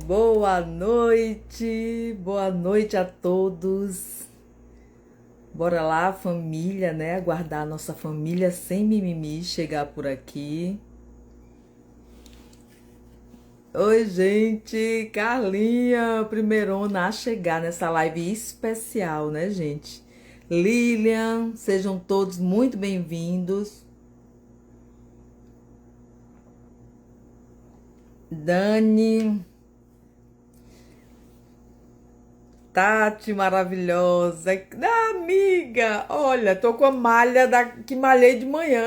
Boa noite a todos. Bora lá, família, né? Aguardar a nossa família sem mimimi chegar por aqui. Oi, gente, Carlinha, primeirona a chegar nessa live especial, né, gente? Lilian, sejam todos muito bem-vindos. Dani, Tati maravilhosa. Amiga, olha, tô com a malha que malhei de manhã.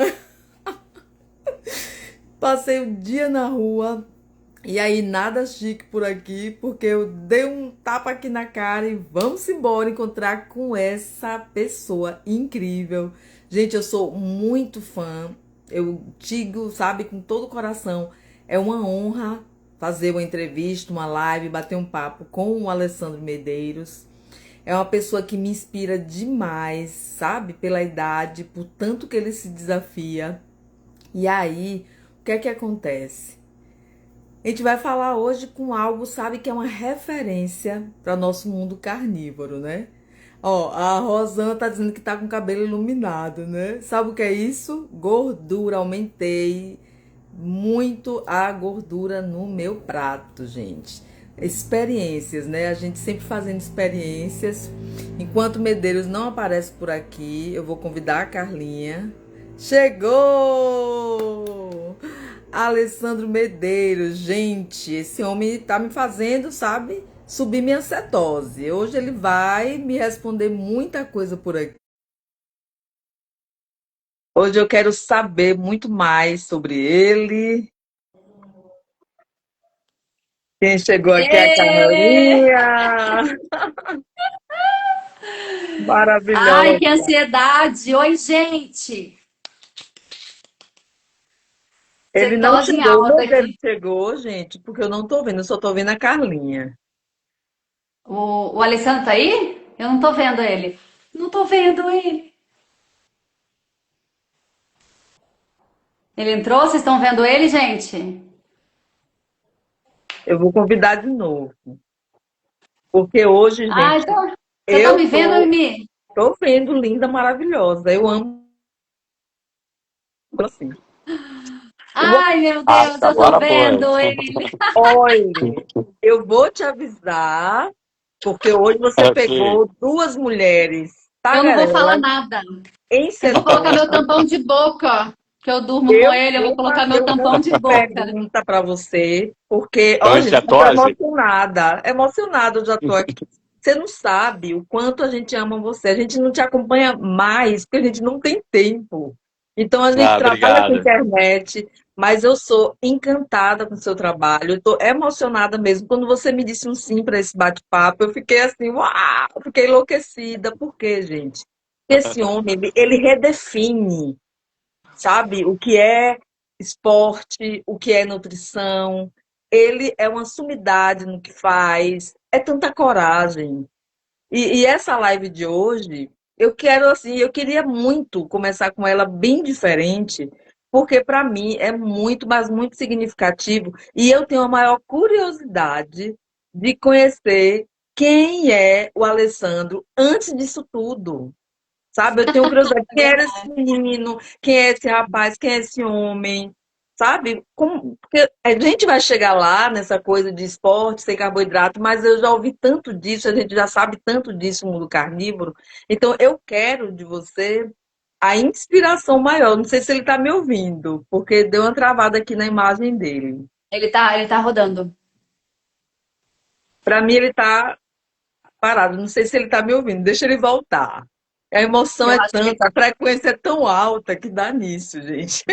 Passei o dia na rua e aí nada chique por aqui, porque eu dei um tapa aqui na cara e vamos embora encontrar com essa pessoa incrível. Gente, eu sou muito fã. Eu digo, sabe, com todo o coração, é uma honra fazer uma entrevista, uma live, bater um papo com o Alessandro Medeiros. É uma pessoa que me inspira demais, sabe? Pela idade, por tanto que ele se desafia. E aí, o que é que acontece? A gente vai falar hoje com algo, sabe, que é uma referência para nosso mundo carnívoro, né? Ó, a Rosana tá dizendo que tá com o cabelo iluminado, né? Sabe o que é isso? Gordura, aumentei muito a gordura no meu prato, gente. Experiências, né? A gente sempre fazendo experiências. Enquanto o Medeiros não aparece por aqui, eu vou convidar a Carlinha. Chegou! Alessandro Medeiros, gente, esse homem tá me fazendo, sabe, subir minha cetose. Hoje ele vai me responder muita coisa por aqui. Hoje eu quero saber muito mais sobre ele. Quem chegou aqui é a Ê! Carlinha, Ai, que maravilhosa. ansiedade! Oi, gente! Ele não Cetose em chegou, o alta modelo aqui. chegou, gente, porque eu não tô vendo, eu só tô vendo a Carlinha. O Alessandro tá aí? Eu não tô vendo ele. Não tô vendo ele. Ele entrou? Vocês estão vendo ele, gente? Eu vou convidar de novo, porque hoje, Ah, gente, então. Vocês estão eu me vendo, Mimi? tô vendo linda, maravilhosa. Eu amo assim. Ai, meu Ah, Deus, eu tô agora foi. vendo ele. Olha, eu vou te avisar, porque hoje você Ok. pegou duas mulheres Eu não vou falar tagarelas nada. em Eu vou colocar meu cetose. tampão de boca, que eu durmo com Eu ele. Eu vou vou colocar fazer meu um tampão monte de de boca. pergunta para você, porque, olha, gente, eu tô Angiotose? emocionada. Emocionada, eu já tô aqui. Você não sabe o quanto a gente ama você. A gente não te acompanha mais, porque a gente não tem tempo. Então, a gente Ah, trabalha com obrigado. internet, mas eu sou encantada com o seu trabalho. Eu tô emocionada mesmo. Quando você me disse um sim para esse bate-papo, eu fiquei assim, uau! Eu fiquei enlouquecida. Por quê, gente? Esse homem, ele redefine, sabe? O que é esporte, o que é nutrição. Ele é uma sumidade no que faz. É tanta coragem. E essa live de hoje, eu quero assim, eu queria muito começar com ela bem diferente, porque para mim é muito, mas muito significativo. E eu tenho a maior curiosidade de conhecer quem é o Alessandro antes disso tudo. Sabe? Eu tenho curiosidade. É Quem era esse verdade. menino? Quem é esse rapaz? Quem é esse homem? Sabe? Porque a gente vai chegar lá nessa coisa de esporte sem carboidrato, mas eu já ouvi tanto disso, a gente já sabe tanto disso no mundo carnívoro. Então, eu quero de você a inspiração maior. Não sei se ele está me ouvindo, porque deu uma travada aqui na imagem dele. Ele tá rodando. Para mim, ele está parado. Não sei se ele está me ouvindo. Deixa ele voltar. A emoção Eu é acho que. tanta, a frequência é tão alta que dá nisso, gente.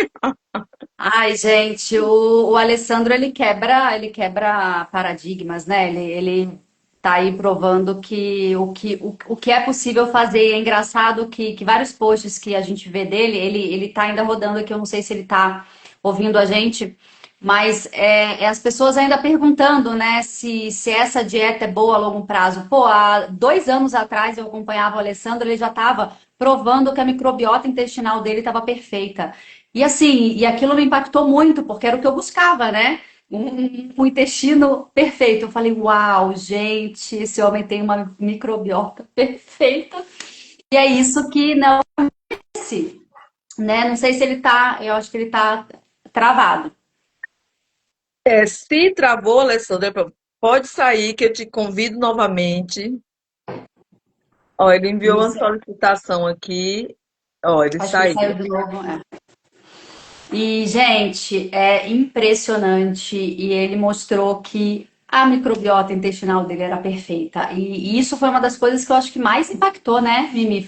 Ai, gente, o Alessandro ele quebra paradigmas, né? Ele tá aí provando que é possível fazer. É engraçado que vários posts que a gente vê dele, ele tá ainda rodando aqui, eu não sei se ele tá ouvindo a gente, mas é as pessoas ainda perguntando, né, se essa dieta é boa a longo prazo. Pô, há 2 anos atrás eu acompanhava o Alessandro, ele já estava provando que a microbiota intestinal dele estava perfeita. E assim, e aquilo me impactou muito, porque era o que eu buscava, né? um intestino perfeito. Eu falei, uau, gente, esse homem tem uma microbiota perfeita. E é isso que não se, né? Não sei se ele tá, eu acho que ele tá travado. Se travou, Alessandra, pode sair que eu te convido novamente. Ó, ele enviou Não uma sei. solicitação aqui. Ó, ele Acho que ele saiu saiu. de novo. E, gente, é impressionante. E ele mostrou que a microbiota intestinal dele era perfeita. E isso foi uma das coisas que eu acho que mais impactou, né, Mimi?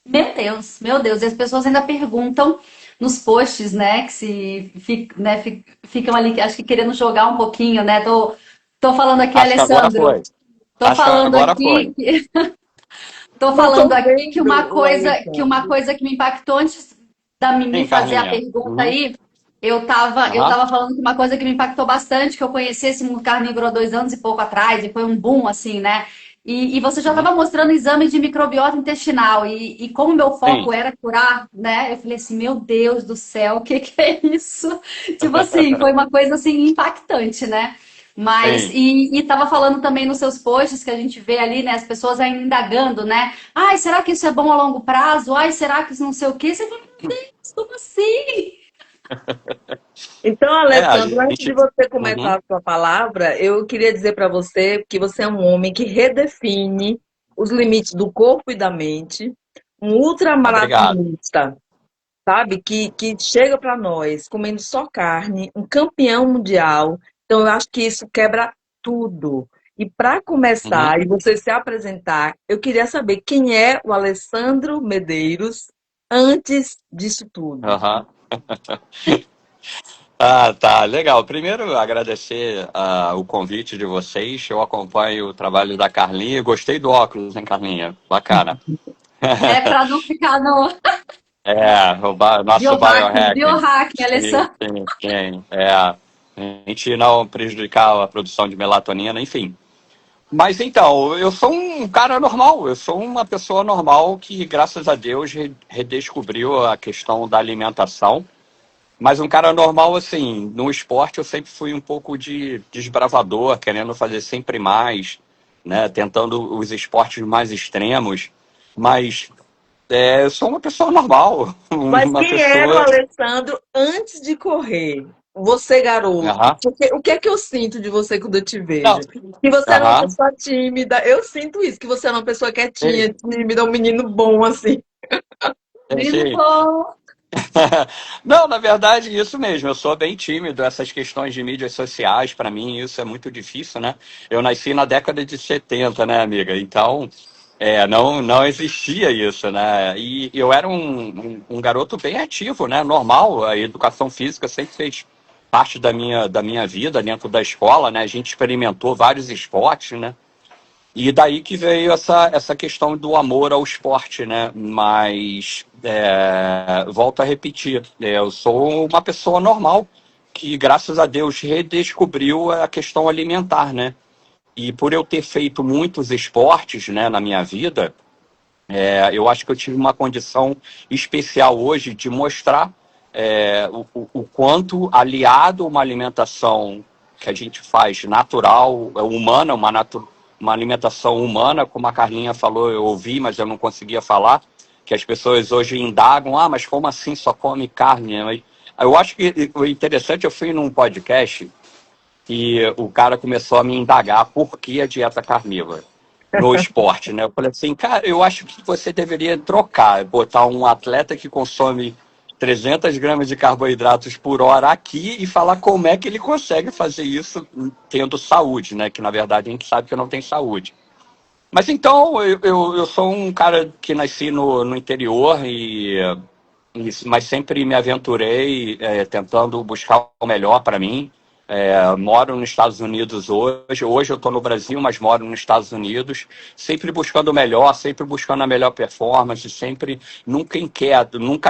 Meu Deus. E as pessoas ainda perguntam nos posts, né, que se né, ficam ali, acho que querendo jogar um pouquinho, né? Tô falando aqui, Acho que agora Alessandro. foi. Tô Acho que falando agora foi. aqui Tô Não falando tô aqui que vendo o uma Alessandro. coisa que me impactou antes da Mimi Sim, fazer a Carlinha. pergunta Uhum. aí, eu Aham. tava falando que uma coisa que me impactou bastante, que eu conheci esse mundo carnívoro há 2 anos e pouco atrás, e foi um boom, assim, né? E você já Uhum. estava mostrando exame de microbiota intestinal, e como meu foco Sim. era curar, né? Eu falei assim, meu Deus do céu, o que que é isso? Tipo assim, foi uma coisa assim impactante, né? Mas, Sim. e tava falando também nos seus posts que a gente vê ali, né? As pessoas ainda indagando, né? Ai, será que isso é bom a longo prazo? Ai, será que isso não sei o quê? Você fala, meu Deus, como assim? Então, É, a Alessandro, antes de gente. você Uhum. começar a sua palavra, eu queria dizer para você que você é um homem que redefine os limites do corpo e da mente, um Obrigado. ultramaratonista, sabe? Que chega para nós comendo só carne, um campeão mundial. Então, eu acho que isso quebra tudo. E para Uhum. começar, e você se apresentar, eu queria saber quem é o Alessandro Medeiros antes disso tudo. Aham. Ah, tá, legal. Primeiro, agradecer o convite de vocês. Eu acompanho o trabalho da Carlinha. Gostei do óculos, hein, Carlinha? Bacana. É para não ficar no É, nosso biohacking. biohacking, Sim, Alessandra. sim, sim. É, a gente não prejudicar a produção de melatonina, enfim. Mas então, eu sou um cara normal, eu sou uma pessoa normal que, graças a Deus, redescobriu a questão da alimentação. Mas um cara normal, assim, no esporte eu sempre fui um pouco de desbravador, querendo fazer sempre mais, né? Tentando os esportes mais extremos. Mas eu sou uma pessoa normal, Mas uma quem era o pessoa. Alessandro antes de correr? Você, garoto. Aham. Porque, o que é que eu sinto de você quando eu te Não. vejo? Que você era uma Aham. pessoa tímida. Eu sinto isso, que você era uma pessoa Sim, quietinha, tímida, um menino bom, assim. Menino sim. bom. Não, na verdade, isso mesmo. Eu sou bem tímido. Essas questões de mídias sociais, para mim, isso é muito difícil, né? Eu nasci na década de 70, né, amiga? Então, não existia isso, né? E eu era um garoto bem ativo, né? Normal. A educação física sempre fez parte da minha vida dentro da escola, né? A gente experimentou vários esportes, né? E daí que veio essa questão do amor ao esporte, né? Mas, volto a repetir, eu sou uma pessoa normal que, graças a Deus, redescobriu a questão alimentar, né? E por eu ter feito muitos esportes, né, na minha vida, eu acho que eu tive uma condição especial hoje de mostrar o quanto, aliado a uma alimentação que a gente faz natural, humana, uma alimentação humana, como a Carlinha falou, eu ouvi, mas eu não conseguia falar, que as pessoas hoje indagam, mas como assim só come carne? Eu acho que o interessante, eu fui num podcast e o cara começou a me indagar por que a dieta carnívora no esporte, né? Eu falei assim, cara, eu acho que você deveria trocar, botar um atleta que consome 300 gramas de carboidratos por hora aqui e falar como é que ele consegue fazer isso tendo saúde, né? Que na verdade a gente sabe que não tem saúde. Mas então, eu sou um cara que nasci no interior mas sempre me aventurei tentando buscar o melhor para mim. Moro nos Estados Unidos hoje. Hoje eu estou no Brasil, mas moro nos Estados Unidos. Sempre buscando o melhor, sempre buscando a melhor performance, sempre nunca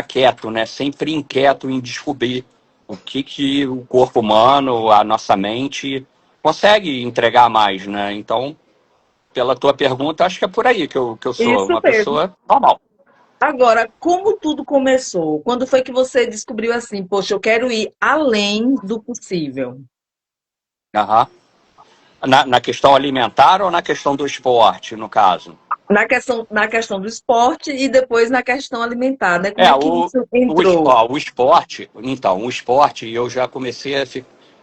quieto, né? Sempre inquieto em descobrir o que o corpo humano, a nossa mente consegue entregar mais, né? Então, pela tua pergunta, acho que é por aí que eu sou Isso uma mesmo. pessoa normal. Agora, como tudo começou? Quando foi que você descobriu assim, poxa, eu quero ir além do possível? Aham. Na questão alimentar ou na questão do esporte, no caso? Na questão do esporte e depois na questão alimentar, né? Como É, é que isso entrou? o esporte, então, o esporte, eu já comecei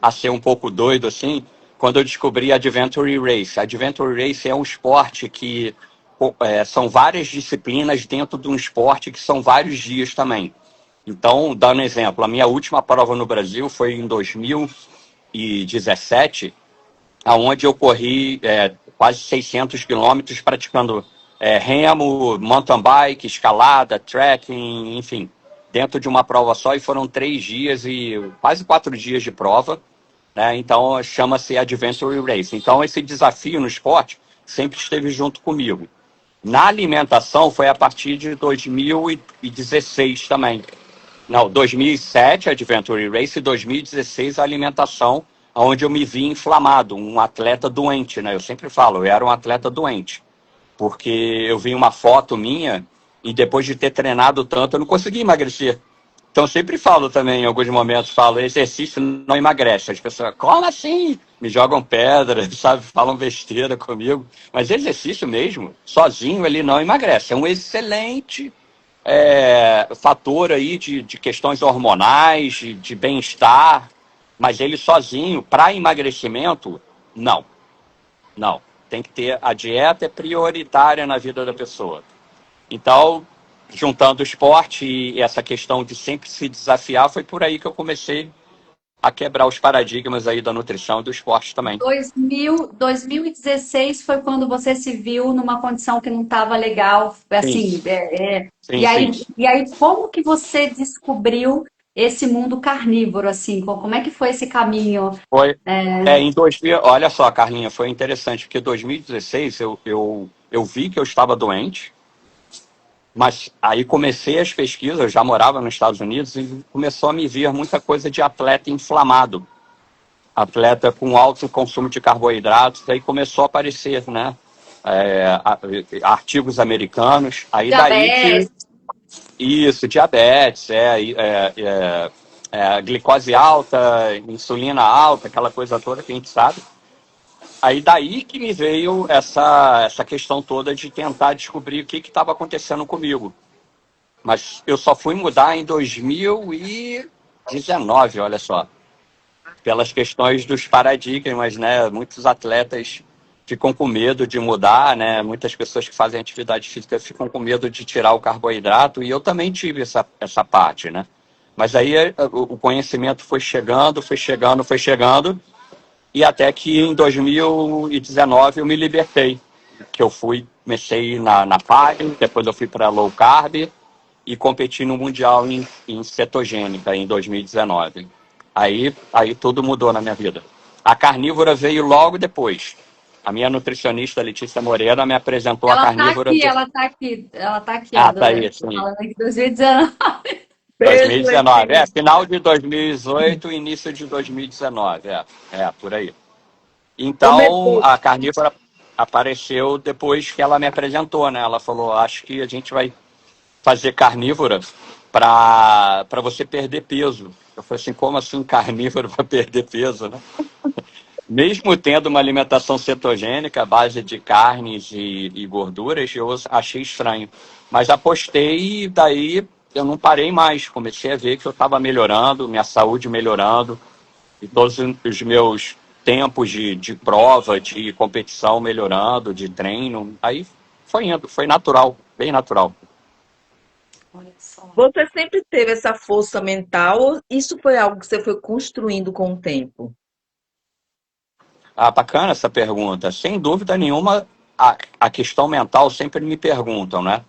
a ser um pouco doido, assim, quando eu descobri Adventure Race. Adventure Race é um esporte que são várias disciplinas dentro de um esporte que são vários dias também. Então, dando um exemplo, a minha última prova no Brasil foi em 2017, aonde eu corri quase 600 quilômetros praticando remo, mountain bike, escalada, trekking, enfim, dentro de uma prova só, e foram 3 dias e quase 4 dias de prova, né? Então chama-se Adventure Race. Então esse desafio no esporte sempre esteve junto comigo. Na alimentação foi a partir de 2016 também. Não, 2007 Adventure Race e 2016 a alimentação, onde eu me vi inflamado, um atleta doente, né? Eu sempre falo, eu era um atleta doente, porque eu vi uma foto minha e depois de ter treinado tanto, eu não consegui emagrecer. Então eu sempre falo também, em alguns momentos, falo, exercício não emagrece. As pessoas, como assim? Me jogam pedra, sabe? Falam besteira comigo. Mas exercício mesmo, sozinho, ele não emagrece. É um excelente fator aí de questões hormonais, de bem-estar, mas ele sozinho, para emagrecimento, não, não. Tem que ter, a dieta é prioritária na vida da pessoa. Então, juntando o esporte e essa questão de sempre se desafiar, foi por aí que eu comecei a quebrar os paradigmas aí da nutrição e do esporte também. 2016 foi quando você se viu numa condição que não estava legal, Sim, assim, sim, sim. e aí como que você descobriu esse mundo carnívoro, assim, como é que foi esse caminho? Foi. Em 2000, olha só, Carlinha, foi interessante, porque em 2016 eu vi que eu estava doente, mas aí comecei as pesquisas, eu já morava nos Estados Unidos, e começou a me vir muita coisa de atleta inflamado, atleta com alto consumo de carboidratos, aí começou a aparecer, né? Artigos americanos, aí daí que Diabetes, isso, diabetes, glicose alta, insulina alta, aquela coisa toda que a gente sabe. Aí daí que me veio essa questão toda de tentar descobrir o que estava acontecendo comigo. Mas eu só fui mudar em 2019, olha só, pelas questões dos paradigmas, né? Muitos atletas ficam com medo de mudar, né? Muitas pessoas que fazem atividade física ficam com medo de tirar o carboidrato, e eu também tive essa parte, né? Mas aí o conhecimento foi chegando, foi chegando, foi chegando, e até que em 2019 eu me libertei, que eu comecei na paleo, depois eu fui para low carb e competi no Mundial em cetogênica em 2019. Aí tudo mudou na minha vida. A carnívora veio logo depois. A minha nutricionista Letícia Moreira me apresentou a ela tá carnívora aqui, do... ela tá aqui, ela tá aqui, ó, Ah, tá aí, sim. falando aqui 2019. Beijo, 2019. Letícia. Final de 2018, início de 2019. Por aí. Então, Começou. a carnívora apareceu depois que ela me apresentou, né? Ela falou, acho que a gente vai fazer carnívora para você perder peso. Eu falei assim, como assim carnívoro para perder peso, né? Mesmo tendo uma alimentação cetogênica, à base de carnes e gorduras, eu achei estranho. Mas apostei e daí eu não parei mais. Comecei a ver que eu estava melhorando, minha saúde melhorando, e todos os meus tempos de prova, de competição melhorando, de treino. Aí foi indo, foi natural, bem natural. Olha só. Você sempre teve essa força mental ou isso foi algo que você foi construindo com o tempo? Ah, bacana essa pergunta. Sem dúvida nenhuma, a questão mental sempre me perguntam, né?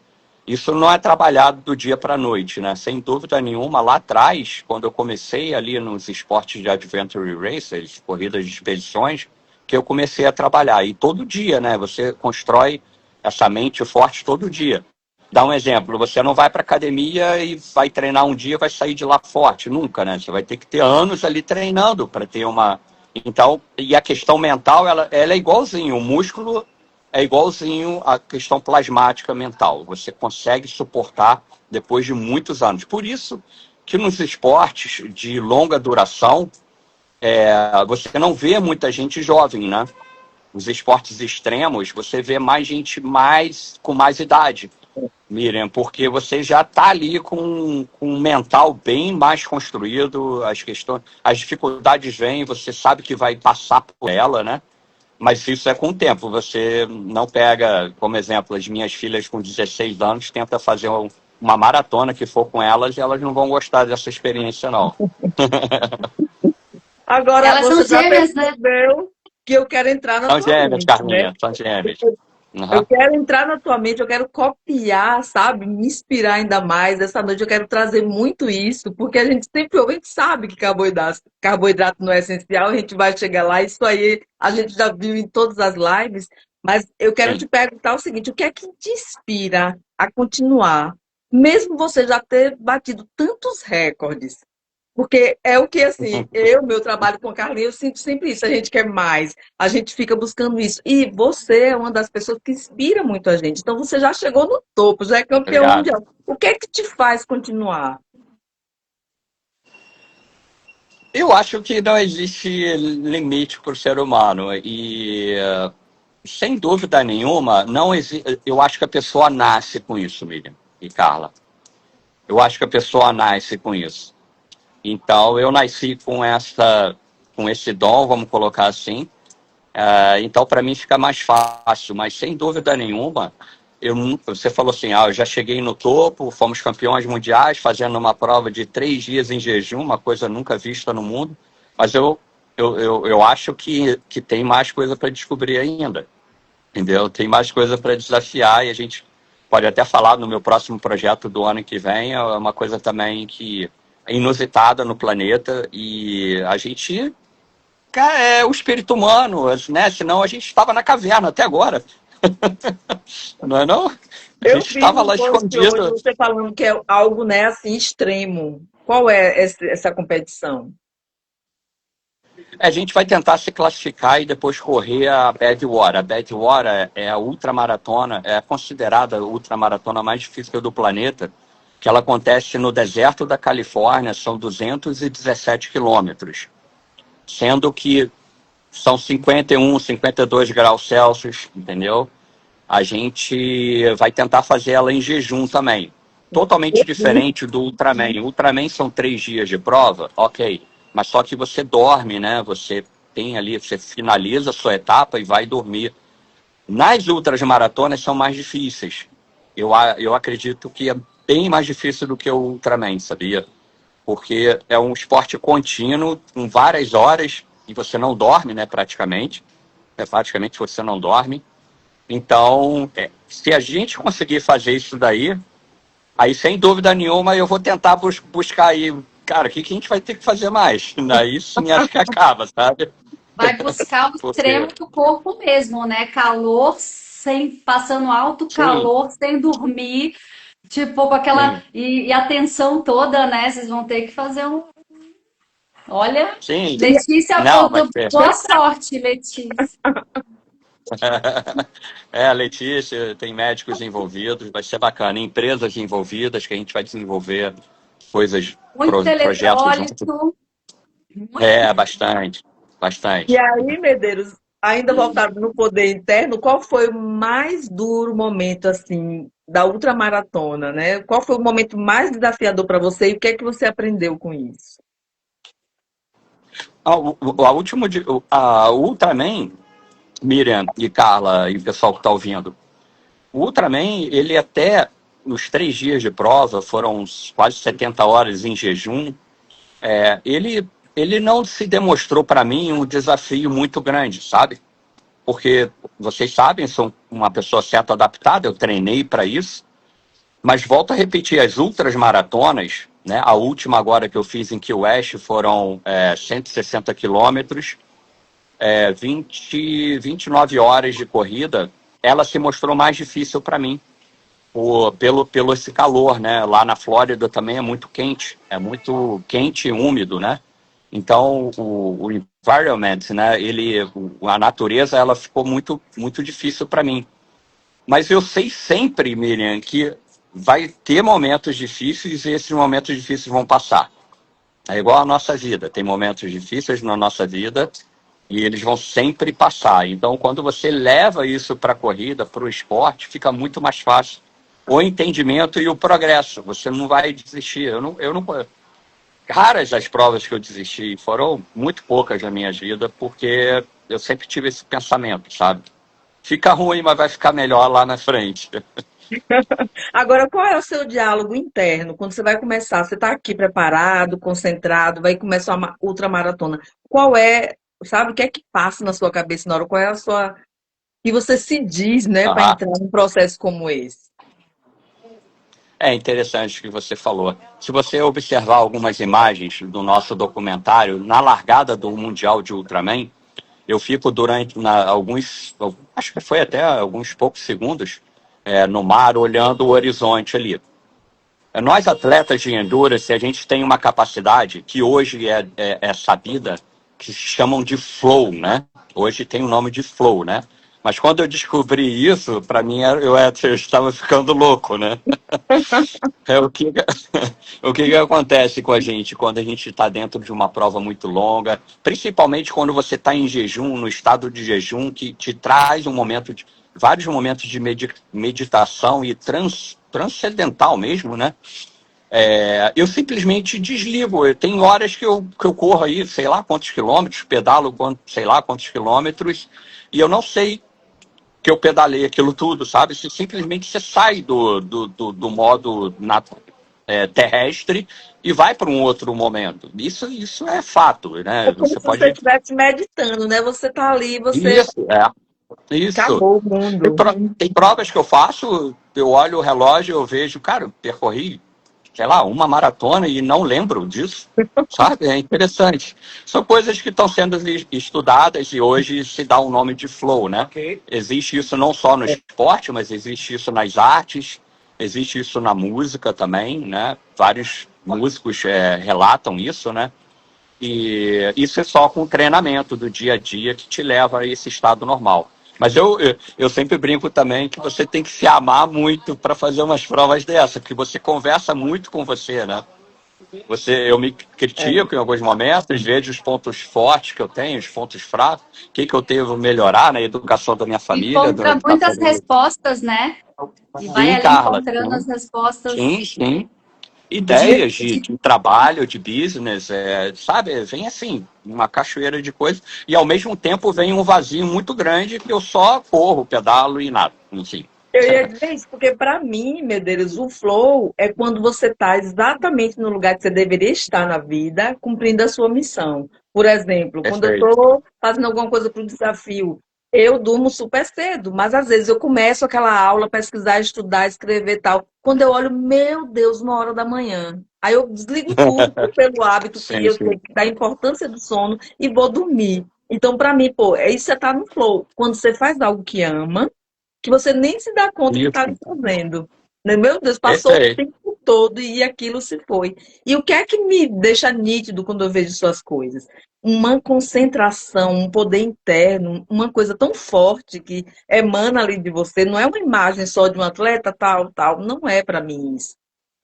Isso não é trabalhado do dia para a noite, né? Sem dúvida nenhuma, lá atrás, quando eu comecei ali nos esportes de adventure racers, corridas de expedições, que eu comecei a trabalhar. E todo dia, né? Você constrói essa mente forte todo dia. Dá um exemplo, você não vai para academia e vai treinar um dia, vai sair de lá forte, nunca, né? Você vai ter que ter anos ali treinando para ter uma... Então, e a questão mental, ela é igualzinho, o músculo é igualzinho a questão plasmática mental. Você consegue suportar depois de muitos anos. Por isso que nos esportes de longa duração, você não vê muita gente jovem, né? Os esportes extremos, você vê mais gente com mais idade, Miriam, porque você já está ali com um mental bem mais construído, as dificuldades vêm, você sabe que vai passar por ela, né? Mas isso é com o tempo. Você não pega, como exemplo, as minhas filhas com 16 anos, tenta fazer uma maratona que for com elas e elas não vão gostar dessa experiência, não. Agora, Elas são você já gêmeas, né? percebeu que eu quero entrar na São tua gêmeas, mente, né? Carlinha, são gêmeas. Eu Uhum. quero entrar na tua mente, eu quero copiar, sabe? Me inspirar ainda mais. Essa noite eu quero trazer muito isso, porque a gente sempre ouve, a gente sabe que carboidrato não é essencial, a gente vai chegar lá, isso aí a gente já viu em todas as lives, mas eu quero te Sim. perguntar o seguinte, o que é que te inspira a continuar? Mesmo você já ter batido tantos recordes, porque é o que, assim, meu trabalho com a Carlinha, eu sinto sempre isso, a gente quer mais, a gente fica buscando isso. E você é uma das pessoas que inspira muito a gente. Então você já chegou no topo, já é campeão Obrigado. mundial. O que é que te faz continuar? Eu acho que não existe limite para o ser humano e, sem dúvida nenhuma, não existe. Eu acho que a pessoa nasce com isso, Miriam e Carla. Eu acho que a pessoa nasce com isso. Então, eu nasci com esse dom, vamos colocar assim. Então, para mim, fica mais fácil. Mas, sem dúvida nenhuma, você falou assim, eu já cheguei no topo, fomos campeões mundiais, fazendo uma prova de 3 dias em jejum, uma coisa nunca vista no mundo. Mas eu acho que tem mais coisa para descobrir ainda, entendeu? Tem mais coisa para desafiar e a gente pode até falar no meu próximo projeto do ano que vem, é uma coisa também que é inusitada no planeta e a gente é o espírito humano, né? Senão a gente estava na caverna até agora. Não é não? A Eu gente vi estava um lá post hoje escondido. você falando que é algo, né, assim, extremo. Qual é essa competição? A gente vai tentar se classificar e depois correr a Badwater. A Badwater é a ultramaratona, é considerada a ultramaratona mais difícil do planeta, que ela acontece no deserto da Califórnia, são 217 quilômetros, sendo que são 51, 52 graus Celsius, entendeu? A gente vai tentar fazer ela em jejum também. Totalmente diferente do Ultraman. O Ultraman são 3 dias de prova, ok. Mas só que você dorme, né? Você tem ali, você finaliza a sua etapa e vai dormir. Nas ultras maratonas são mais difíceis. Eu acredito que é bem mais difícil do que o Ultraman, sabia? Porque é um esporte contínuo, com várias horas, e você não dorme, né, praticamente. Praticamente você não dorme. Então, se a gente conseguir fazer isso daí, aí sem dúvida nenhuma eu vou tentar buscar aí, cara, o que a gente vai ter que fazer mais? Daí sim acho que acaba, sabe? Vai buscar o extremo Porque, do corpo mesmo, né? Calor sem passando alto sim, calor sem dormir, tipo com aquela sim, e a tensão toda, né? Vocês vão ter que fazer um. Olha, sim. Letícia, Não, vai ser. boa sorte, Letícia. A Letícia, tem médicos envolvidos, vai ser bacana, empresas envolvidas que a gente vai desenvolver coisas, Muito projetos juntos. eletrólito, muito. Bastante, E bastante. aí, Medeiros, ainda voltado no poder interno, qual foi o mais duro momento, assim, da ultramaratona, né? Qual foi o momento mais desafiador para você e o que é que você aprendeu com isso? A última, a Ultraman, Miriam e Carla e o pessoal que está ouvindo, o Ultraman, ele até nos 3 dias de prova, foram quase 70 horas em jejum, ele não se demonstrou para mim um desafio muito grande, sabe? Porque vocês sabem, sou uma pessoa certa adaptada, eu treinei para isso, mas volto a repetir, as ultras maratonas, né, a última agora que eu fiz em Key West foram 160 quilômetros, 29 horas de corrida, ela se mostrou mais difícil para mim, pelo esse calor, né? Lá na Flórida também é muito quente e úmido, né? Então o environment, né? a natureza ela ficou muito, muito difícil para mim. Mas eu sei sempre, Miriam, que vai ter momentos difíceis e esses momentos difíceis vão passar. É igual a nossa vida. Tem momentos difíceis na nossa vida e eles vão sempre passar. Então, quando você leva isso para a corrida, para o esporte, fica muito mais fácil o entendimento e o progresso. Você não vai desistir. Eu não, raras as provas que eu desisti, foram muito poucas na minha vida, porque eu sempre tive esse pensamento, sabe? Fica ruim, mas vai ficar melhor lá na frente. Agora, qual é o seu diálogo interno? Quando você vai começar, você está aqui preparado, concentrado, vai começar uma ultramaratona. Qual é, sabe, o que é que passa na sua cabeça na hora? Qual é a sua. E você se diz, né, para Aham. entrar num processo como esse? É interessante o que você falou. Se você observar algumas imagens do nosso documentário, na largada do Mundial de Ultraman, eu fico durante alguns, acho que foi até alguns poucos segundos, no mar, olhando o horizonte ali. Nós, atletas de endurance, a gente tem uma capacidade que hoje é sabida, que se chamam de flow, né? Hoje tem o nome de flow, né? Mas quando eu descobri isso, para mim eu estava ficando louco, né? É o que, o que acontece com a gente quando a gente está dentro de uma prova muito longa, principalmente quando você está em jejum, no estado de jejum, que te traz vários momentos de meditação e transcendental mesmo, né? Eu simplesmente desligo. Tem horas que eu corro aí, sei lá quantos quilômetros, pedalo sei lá quantos quilômetros, e eu não sei que eu pedalei aquilo tudo, sabe? Simplesmente você sai do modo terrestre e vai para um outro momento. Isso é fato, É né? como Você se você pode. estivesse meditando, né? Você está ali, você Isso, isso. acabou o Tem, mundo. tem provas que eu faço, eu olho o relógio, eu vejo, cara, eu percorri, sei lá, uma maratona e não lembro disso, sabe? É interessante. São coisas que estão sendo estudadas e hoje se dá o nome de flow, né? Existe isso não só no esporte, mas existe isso nas artes, existe isso na música também, né? Vários músicos relatam isso, né? E isso é só com o treinamento do dia a dia que te leva a esse estado normal. Mas eu sempre brinco também que você tem que se amar muito para fazer umas provas dessa, porque você conversa muito com você, né? Eu me É. critico em alguns momentos, vejo os pontos fortes que eu tenho, os pontos fracos, o que eu devo melhorar na educação da minha família, na Encontra educação muitas do meu... respostas, né? E vai Sim, ali Carla, encontrando as sim, respostas sim, sim. de Ideias de trabalho, de business, sabe? Vem assim, uma cachoeira de coisas, e ao mesmo tempo vem um vazio muito grande que eu só corro, pedalo e nada, enfim. Eu ia dizer isso, porque para mim, meu Deus, o flow é quando você está exatamente no lugar que você deveria estar na vida, cumprindo a sua missão. Por exemplo, quando eu Perfeito. estou fazendo alguma coisa para o desafio, eu durmo super cedo, mas às vezes eu começo aquela aula, pesquisar, estudar, escrever e tal. Quando eu olho, meu Deus, 1 hora da manhã. Aí eu desligo tudo pelo hábito que Sim, eu sim. sei da importância do sono e vou dormir. Então, para mim, pô, é isso que você tá no flow. Quando você faz algo que ama, que você nem se dá conta que está Isso. fazendo. Né? Meu Deus, passou o Perfeito. tempo todo e aquilo se foi. E o que é que me deixa nítido quando eu vejo suas coisas? Uma concentração, um poder interno, uma coisa tão forte que emana ali de você. Não é uma imagem só de um atleta, tal, tal. Não é para mim isso.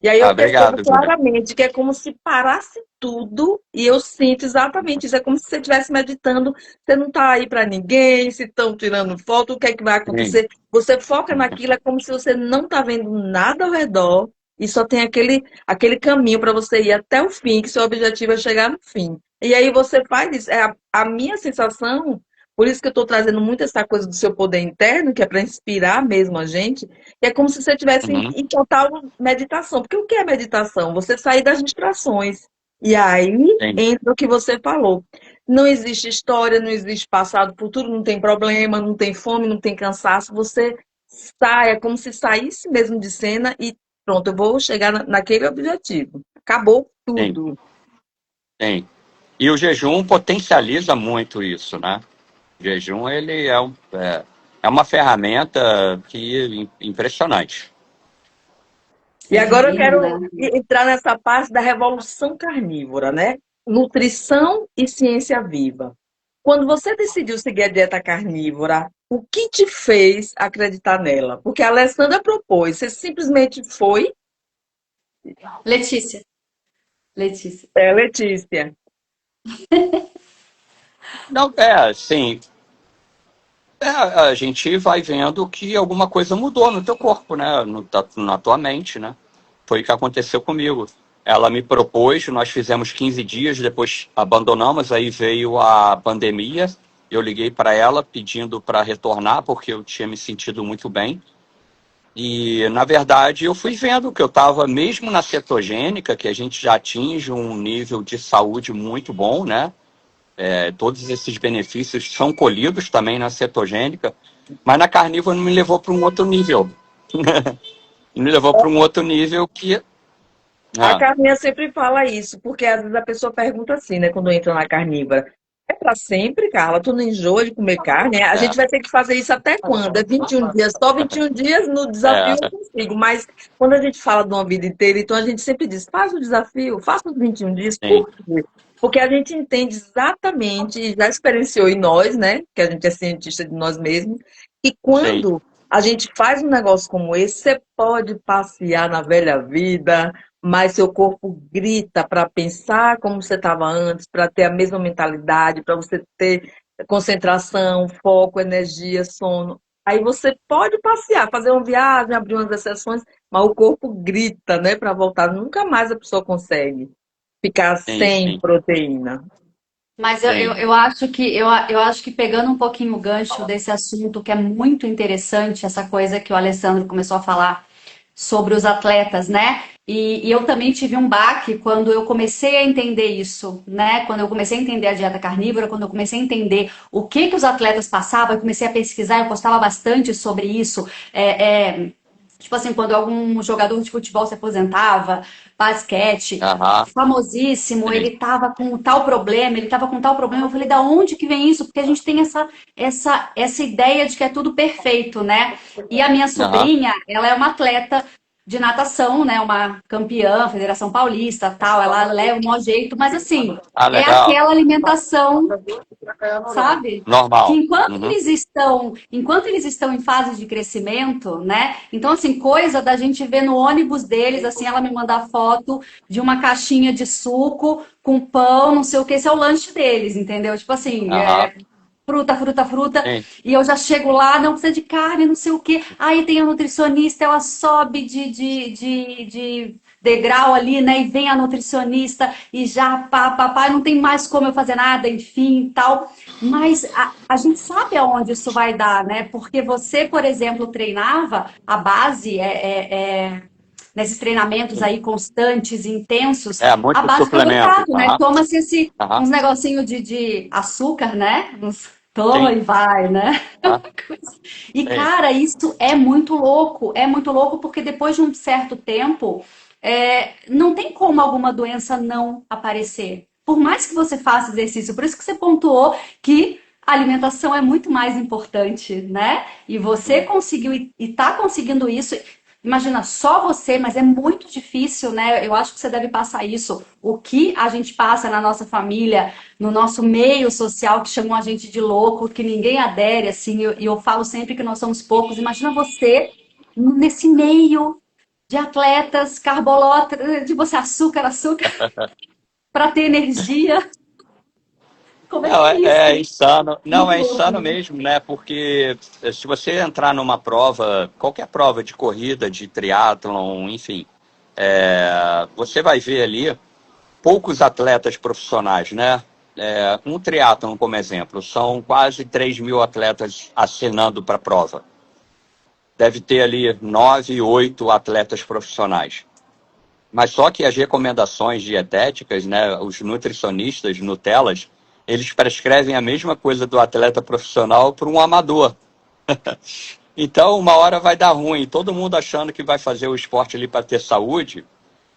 E aí Ah, eu percebo obrigado, Júlia. claramente que é como se parasse tudo e eu sinto exatamente isso. É como se você estivesse meditando, você não está aí para ninguém, se estão tirando foto, o que é que vai Sim. acontecer? Você foca naquilo, é como se você não está vendo nada ao redor e só tem aquele caminho para você ir até o fim, que seu objetivo é chegar no fim. E aí você faz isso. A minha sensação, por isso que eu estou trazendo muito essa coisa do seu poder interno, que é para inspirar mesmo a gente, é como se você estivesse em, Uhum. em total meditação. Porque o que é meditação? Você sair das distrações. E aí Sim. entra o que você falou. Não existe história, não existe passado, futuro, não tem problema, não tem fome, não tem cansaço. Você sai, é como se saísse mesmo de cena e pronto, eu vou chegar naquele objetivo. Acabou Sim. tudo. Sim. E o jejum potencializa muito isso, né? O jejum, ele é uma ferramenta impressionante. E é agora eu divino, quero né? entrar nessa parte da revolução carnívora, né? Nutrição e ciência viva. Quando você decidiu seguir a dieta carnívora, o que te fez acreditar nela? Porque a Alessandra propôs, você simplesmente foi, Letícia, Letícia. Letícia. Não, sim. A gente vai vendo que alguma coisa mudou no teu corpo, né? Na tua mente, né? Foi o que aconteceu comigo. Ela me propôs, nós fizemos 15 dias, depois abandonamos, aí veio a pandemia. Eu liguei para ela pedindo para retornar, porque eu tinha me sentido muito bem. E, na verdade, eu fui vendo que eu estava, mesmo na cetogênica, que a gente já atinge um nível de saúde muito bom, né? Todos esses benefícios são colhidos também na cetogênica, mas na carnívora me levou para um outro nível. Me levou para um outro nível que. A Ah, Carminha sempre fala isso, porque às vezes a pessoa pergunta assim, né, quando entra na carnívora. É para sempre, Carla? Tu não enjoa de comer carne? A é, gente vai ter que fazer isso até quando? É 21 dias? Só 21 dias no desafio eu é, consigo, mas quando a gente fala de uma vida inteira, então a gente sempre diz, faz o desafio, faça os 21 dias. sim, Por quê? Porque a gente entende exatamente, e já experienciou em nós, né, que a gente é cientista de nós mesmos, e sim, quando a gente faz um negócio como esse, você pode passear na velha vida, mas seu corpo grita para pensar como você estava antes, para ter a mesma mentalidade, para você ter concentração, foco, energia, sono. Aí você pode passear, fazer uma viagem, abrir umas exceções, mas o corpo grita, né, para voltar. Nunca mais a pessoa consegue ficar sim, sem sim, proteína. Mas sim. eu acho eu acho que pegando um pouquinho o gancho desse assunto que é muito interessante, essa coisa que o Alessandro começou a falar sobre os atletas, né? E eu também tive um baque quando eu comecei a entender isso, né? Quando eu comecei a entender a dieta carnívora, quando eu comecei a entender o que os atletas passavam, eu comecei a pesquisar, eu postava bastante sobre isso. Tipo assim, quando algum jogador de futebol se aposentava, basquete, Aham, famosíssimo, sim, ele tava com tal problema, ele tava com tal problema. Eu falei, da onde que vem isso? Porque a gente tem essa ideia de que é tudo perfeito, né? E a minha aham. sobrinha, ela é uma atleta de natação, né? Uma campeã, Federação Paulista, tal. Ela leva o maior jeito, mas assim, Ah, é legal. aquela alimentação, sabe? Que Normal. Uhum. enquanto eles estão em fase de crescimento, né? Então, assim, coisa da gente ver no ônibus deles, assim, ela me mandar foto de uma caixinha de suco com pão, não sei o que, esse é o lanche deles, entendeu? Tipo assim, Aham, fruta, fruta, fruta, sim. e eu já chego lá, não precisa de carne, não sei o quê. Aí tem a nutricionista, ela sobe de degrau ali, né? E vem a nutricionista e já, pá, não tem mais como eu fazer nada, enfim, tal. Mas a gente sabe aonde isso vai dar, né? Porque você, por exemplo, treinava, a base nesses treinamentos aí constantes, intensos, a Muito base de suplemento. carboidrato, né? Aham, Toma-se aham, uns negocinho de açúcar, né? Toma sim. e vai, né? Aham, E, sim. cara, isso é muito louco, porque depois de um certo tempo, não tem como alguma doença não aparecer. Por mais que você faça exercício, por isso que você pontuou que a alimentação é muito mais importante, né? E você conseguiu e tá conseguindo isso. Imagina só você, mas é muito difícil, né? Eu acho que você deve passar isso. O que a gente passa na nossa família, no nosso meio social, que chamam a gente de louco, que ninguém adere, assim, e eu falo sempre que nós somos poucos. Imagina você nesse meio de atletas, carbolólatras, de você açúcar, açúcar, para ter energia. Como é que Não, é é isso? insano. Não, Muito é louco, insano né? mesmo, né? Porque se você entrar numa prova, qualquer prova de corrida, de triatlon, enfim, você vai ver ali poucos atletas profissionais, né? Um triatlon, como exemplo, são quase 3.000 atletas assinando para a prova. Deve ter ali 9, 8 atletas profissionais. Mas só que as recomendações dietéticas, né, os nutricionistas, Nutelas, eles prescrevem a mesma coisa do atleta profissional para um amador. Então, uma hora vai dar ruim. Todo mundo achando que vai fazer o esporte ali para ter saúde,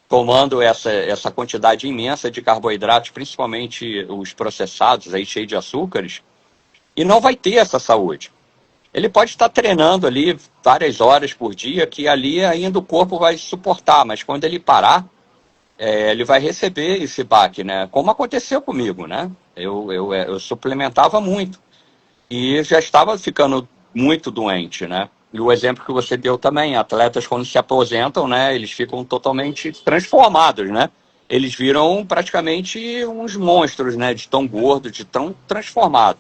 tomando essa quantidade imensa de carboidratos, principalmente os processados, aí cheio de açúcares, e não vai ter essa saúde. Ele pode estar treinando ali várias horas por dia, que ali ainda o corpo vai suportar, mas quando ele parar, ele vai receber esse baque, né? Como aconteceu comigo, né? Eu suplementava muito e já estava ficando muito doente, né? E o exemplo que você deu também, atletas quando se aposentam, né? Eles ficam totalmente transformados, né? Eles viram praticamente uns monstros, né? De tão gordo, de tão transformado.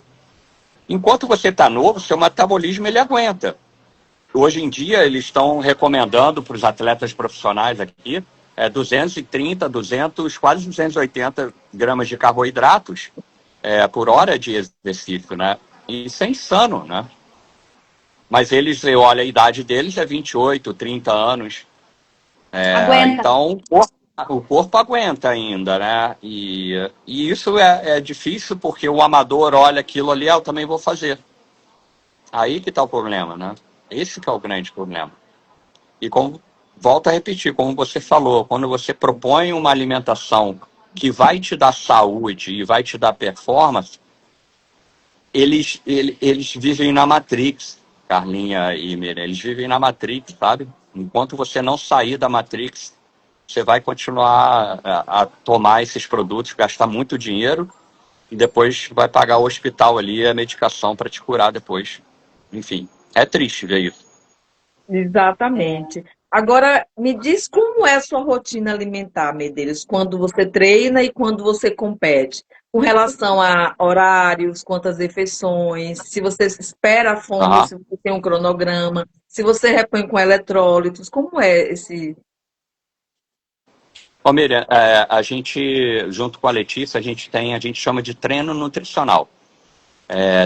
Enquanto você está novo, seu metabolismo ele aguenta. Hoje em dia, eles estão recomendando para os atletas profissionais aqui 230, 200, quase 280 gramas de carboidratos por hora de exercício, né? Isso é insano, né? Mas eles, eu olho a idade deles, é 28, 30 anos. Aguenta. Então, o corpo aguenta ainda, né? E isso é difícil porque o amador olha aquilo ali, eu também vou fazer. Aí que está o problema, né? Esse que é o grande problema. E como volto a repetir, como você falou, quando você propõe uma alimentação que vai te dar saúde e vai te dar performance, eles vivem na Matrix, Carlinha e Miriam, eles vivem na Matrix, sabe? Enquanto você não sair da Matrix, você vai continuar a tomar esses produtos, gastar muito dinheiro e depois vai pagar o hospital ali, a medicação para te curar depois. Enfim, é triste ver isso. Exatamente. Agora, me diz como é a sua rotina alimentar, Medeiros, quando você treina e quando você compete, com relação a horários, quantas refeições, se você espera a fome ou Aham. se você tem um cronograma, se você repõe com eletrólitos, como é esse? Ô, Miriam, a gente, junto com a Letícia, a gente chama de treino nutricional.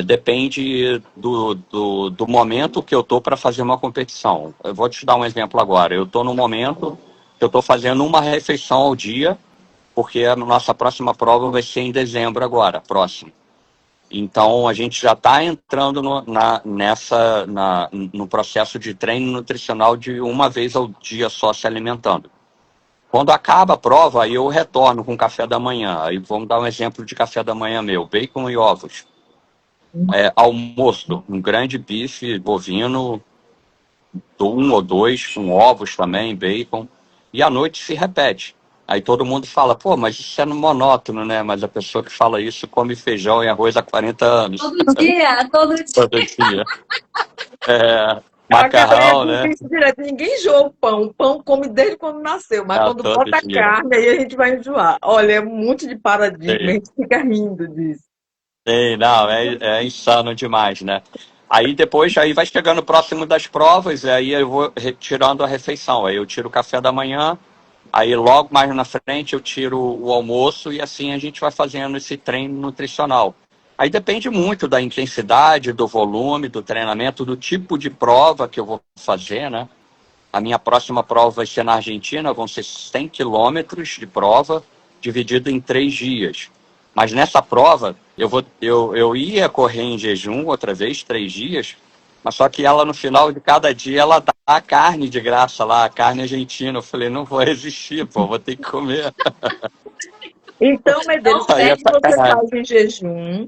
Depende do momento que eu estou para fazer uma competição. Eu vou te dar um exemplo agora. Eu estou no momento que eu estou fazendo uma refeição ao dia, porque a nossa próxima prova vai ser em dezembro agora, próximo. Então a gente já está entrando no processo de treino nutricional de uma vez ao dia só se alimentando. Quando acaba a prova, aí eu retorno com café da manhã. Aí vamos dar um exemplo de café da manhã meu: bacon e ovos. Almoço, um grande bife bovino, um ou dois, com ovos também, bacon. E à noite se repete. Aí todo mundo fala, pô, mas isso é monótono, né? Mas a pessoa que fala isso come feijão e arroz há 40 anos. Todo dia, todo dia. Todo dia. A galera Macarrão, diz né? isso direto, ninguém enjoa o pão. O pão come desde quando nasceu, mas quando Todo bota dia. carne, aí a gente vai enjoar. Olha, é um monte de paradigma, a Sim, gente fica rindo disso. sim, não, é insano demais, né? Aí depois, aí vai chegando próximo das provas, e aí eu vou retirando a refeição. Aí eu tiro o café da manhã, aí logo mais na frente eu tiro o almoço e assim a gente vai fazendo esse treino nutricional. Aí depende muito da intensidade, do volume, do treinamento, do tipo de prova que eu vou fazer, né? A minha próxima prova vai ser na Argentina, vão ser 100 quilômetros de prova, dividido em 3 dias. Mas nessa prova, eu ia correr em jejum outra vez, 3 dias, mas só que ela, no final de cada dia, ela dá a carne de graça lá, a carne argentina. Eu falei, não vou resistir, pô, vou ter que comer. Então, Medeiros, Não Aí é quando você sacanagem. faz em jejum,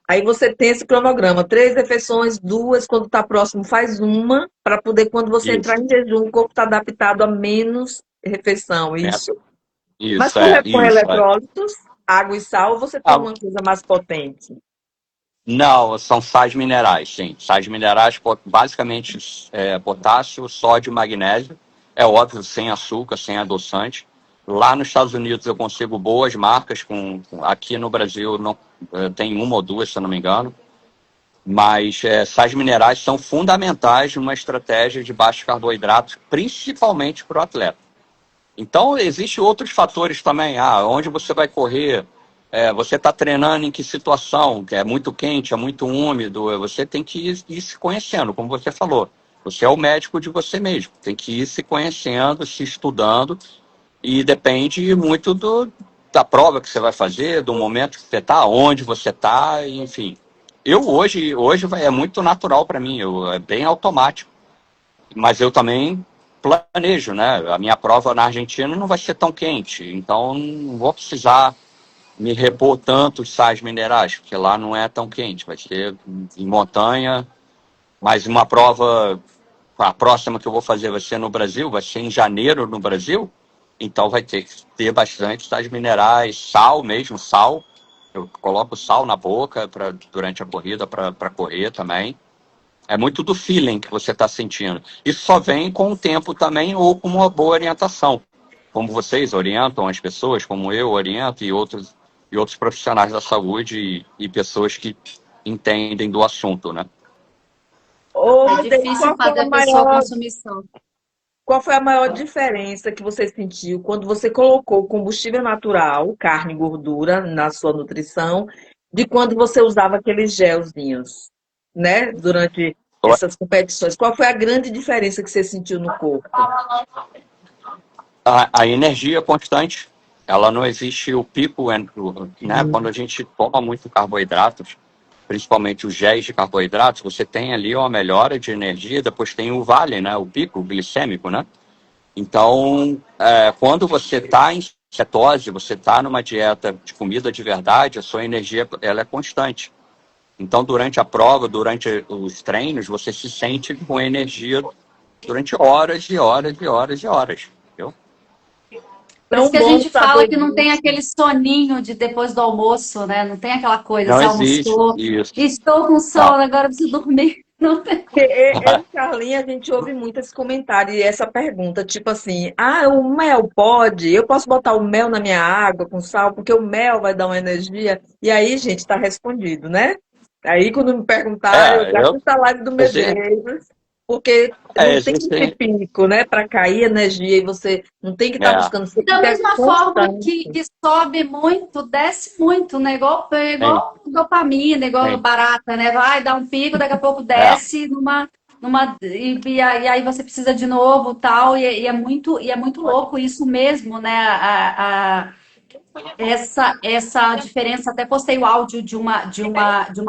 aí você tem esse cronograma, 3 refeições, duas, quando está próximo, faz uma, para poder, quando você entrar Isso, em jejum, o corpo está adaptado a menos refeição, né? isso? Mas Isso, tu repõe isso. eletrólitos, água e sal, ou você tem Ah, uma coisa mais potente? não, são sais minerais, sim. Sais minerais, basicamente potássio, sódio e magnésio. É óbvio, sem açúcar, sem adoçante. Lá nos Estados Unidos eu consigo boas marcas, aqui no Brasil não, tem uma ou duas, se eu não me engano. Mas sais minerais são fundamentais numa estratégia de baixos carboidratos, principalmente para o atleta. Então, existem outros fatores também. Onde você vai correr? Você está treinando em que situação? Que é muito quente, é muito úmido. Você tem que ir se conhecendo, como você falou. Você é o médico de você mesmo. Tem que ir se conhecendo, se estudando. E depende muito da prova que você vai fazer, do momento que você está, onde você está, enfim. Eu hoje é muito natural para mim, é bem automático. Mas eu também planejo, né? A minha prova na Argentina não vai ser tão quente, então não vou precisar me repor tantos sais minerais, porque lá não é tão quente, vai ser em montanha. Mas uma prova, a próxima que eu vou fazer vai ser no Brasil, vai ser em janeiro no Brasil. Então vai ter que ter bastante sais minerais, sal mesmo, sal. Eu coloco sal na boca durante a corrida para correr também. É muito do feeling que você está sentindo. Isso só vem com o tempo também ou com uma boa orientação. Como vocês orientam as pessoas, como eu oriento e outros profissionais da saúde e pessoas que entendem do assunto, né? Ô, É Medeiros, difícil fazer a pessoa consumir sal. qual foi a maior diferença que você sentiu quando você colocou combustível natural, carne e gordura, na sua nutrição, de quando você usava aqueles gelzinhos, né, durante essas competições? Qual foi a grande diferença que você sentiu no corpo? A energia constante, ela não existe o pico, né? Quando a gente toma muito carboidratos, principalmente os géis de carboidratos, você tem ali uma melhora de energia, depois tem o vale, né? O pico glicêmico, né? Então, quando você está em cetose, você está numa dieta de comida de verdade, a sua energia ela é constante. Então, durante a prova, durante os treinos, você se sente com energia durante horas e horas e horas e horas. Entendeu? Por isso Tão que a bom gente fala saber que não tem disso. aquele soninho de depois do almoço, né? Não tem aquela coisa, Não você existe almoçou, isso. estou com Não. sono, agora preciso dormir. Não tem. Porque eu e Carlinha, a gente ouve muito esse comentário e essa pergunta, tipo assim, o mel pode? Eu posso botar o mel na minha água com sal, porque o mel vai dar uma energia? E aí, gente, está respondido, né? Aí, quando me perguntarem, eu já Eu, fiz a live do existe, Medeiros, porque não tem que ter existe, pico, né, para cair energia e você não tem que estar é, buscando, você tem Da que ter mesma forma constância. que sobe muito, desce muito, né? tem, Igual dopamina, igual tem, barata, né? Vai dar um pico, daqui a pouco é, desce e aí você precisa de novo, tal, e é muito louco isso mesmo, né? Essa diferença, até postei o áudio de uma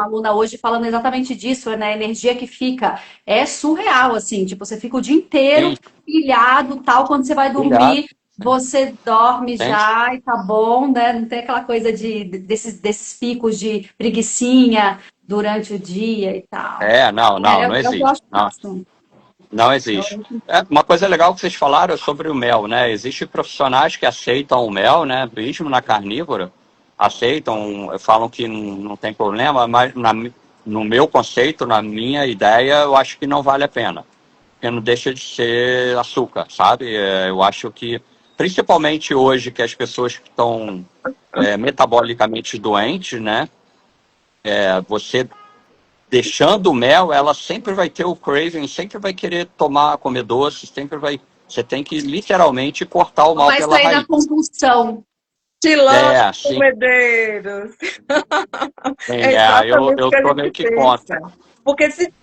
aluna hoje falando exatamente disso, né? A energia que fica é surreal, assim, tipo, você fica o dia inteiro tem, pilhado, tal, quando você vai cuidado, dormir, você dorme tem. já e tá bom, né? Não tem aquela coisa desses picos de preguicinha durante o dia e tal. Não, É, não, eu, não eu existe. gosto Não, disso. não Eu existe. gosto. Uma coisa legal que vocês falaram é sobre o mel, né? Existem profissionais que aceitam o mel, né? Mesmo na carnívora, aceitam, falam que não tem problema, mas no meu conceito, na minha ideia, eu acho que não vale a pena. Porque não deixa de ser açúcar, sabe? Eu acho que, principalmente hoje, que as pessoas que estão metabolicamente doentes, né? Você deixando o mel, ela sempre vai ter o craving, sempre vai querer tomar, comer doce, sempre vai. Você tem que literalmente cortar o Não mal vai pela sair da raiz. compulsão. Tilano, Sim. Medeiros. Sim, É exatamente o eu que a tô meio gente que contra. pensa. Porque se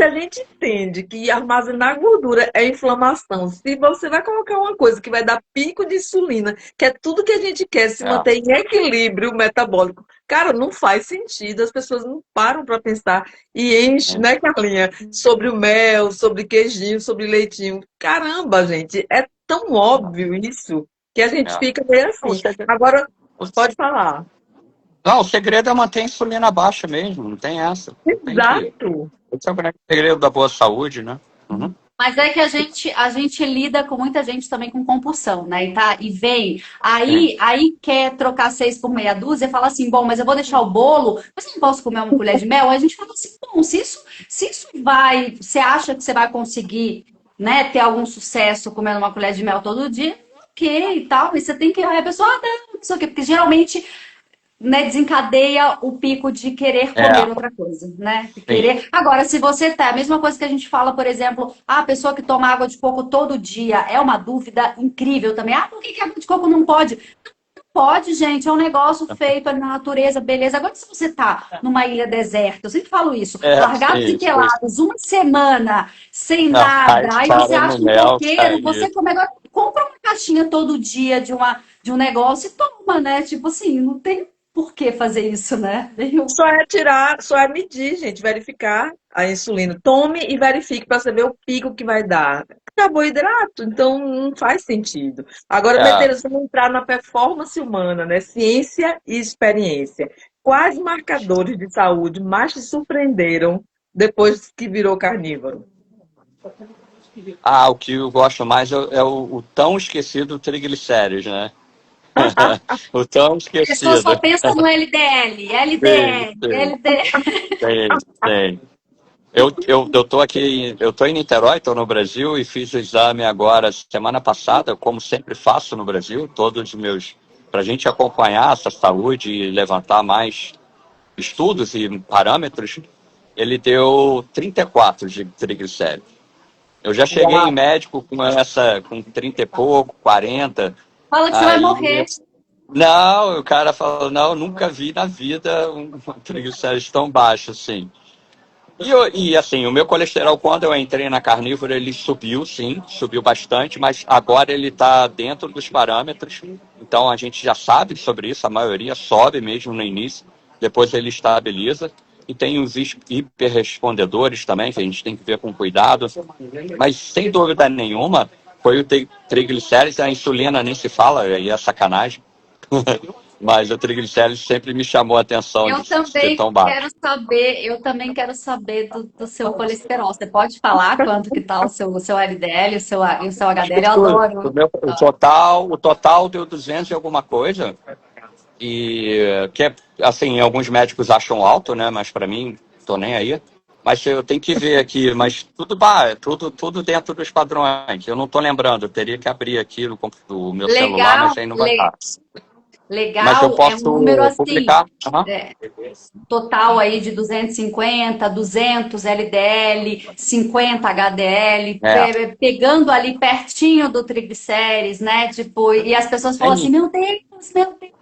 a gente entende que armazenar gordura é inflamação, se você vai colocar uma coisa que vai dar pico de insulina, que é tudo que a gente quer, se É, manter em equilíbrio metabólico, cara, não faz sentido, as pessoas não param para pensar e enche, sim, né, Carlinha? Sobre o mel, sobre queijinho, sobre leitinho. Caramba, gente, é tão óbvio isso que a gente é. fica meio O assim. segredo, Agora, o- pode falar. não, o segredo é manter a insulina baixa mesmo, não tem essa. Não tem que. Exato. Esse é o grande segredo da boa saúde, né? Uhum. Mas é que a gente lida com muita gente também com compulsão, né? E vem, Sim, aí quer trocar 6 por meia dúzia e fala assim, bom, mas eu vou deixar o bolo, mas eu não posso comer uma colher de mel? Aí a gente fala assim, bom, se isso vai, você acha que você vai conseguir, né, ter algum sucesso comendo uma colher de mel todo dia? Ok, e tal, mas você tem que, aí a pessoa, não sei o quê, porque geralmente, né, desencadeia o pico de querer é, comer outra coisa, né? De sim, querer. Agora, se você tá, a mesma coisa que a gente fala, por exemplo, a pessoa que toma água de coco todo dia, é uma dúvida incrível também. Por que água de coco não pode? Pode, gente, é um negócio feito ali na natureza, beleza. Agora, se você tá numa ilha deserta, eu sempre falo isso, largados e sim, sim. pelados, uma semana, sem Não, aí nada, aí você para no acha um mel, que é coqueiro, você isso. come agora, compra uma caixinha todo dia de um negócio e toma, né? Tipo assim, não tem por que fazer isso, né? Só é medir, gente, verificar a insulina. Tome e verifique para saber o pico que vai dar. Carboidrato, então não faz sentido. Agora, É, Medeiros, vamos entrar na performance humana, né? Ciência e experiência. Quais marcadores de saúde mais te surpreenderam depois que virou carnívoro? Ah, o que eu gosto mais é o tão esquecido triglicérides, né? O tão A pessoa esquecido. só pensa no LDL, Sim, LDL, sim, LDL. sim, sim. Eu tô aqui, eu tô em Niterói, tô no Brasil e fiz o exame agora semana passada, como sempre faço no Brasil, todos os meus, para a gente acompanhar essa saúde e levantar mais estudos e parâmetros, ele deu 34 de triglicéridos. Eu já cheguei em Uau. médico com 30 e pouco, 40. Fala que você vai Aí, morrer. não, o cara falou, não, nunca vi na vida um triglicérides tão baixo assim. Assim, o meu colesterol, quando eu entrei na carnívora, ele subiu, sim, subiu bastante, mas agora ele está dentro dos parâmetros. Então a gente já sabe sobre isso, a maioria sobe mesmo no início, depois ele estabiliza. E tem os hiperrespondedores também, que a gente tem que ver com cuidado. Mas sem dúvida nenhuma, foi o triglicérides, a insulina nem se fala, aí é sacanagem. Mas o triglicérides sempre me chamou a atenção de ser tão baixo. Eu também quero saber do seu colesterol. Você pode falar quanto que tá o seu LDL, e o seu HDL? Eu O, adoro. meu, o total deu 200 e alguma coisa. E que é, assim, alguns médicos acham alto, né? Mas para mim, tô nem aí. Mas eu tenho que ver aqui, mas tudo dentro dos padrões. Eu não tô lembrando, eu teria que abrir aqui no meu celular, mas Legal, aí não vai estar. Mas eu legal é um número posso assim, publicar. Aham. é, total aí de 250, 200 LDL, 50 HDL, É, pegando ali pertinho do triglicérides, né? Tipo, e as pessoas falam assim, tem, meu Deus, meu Deus.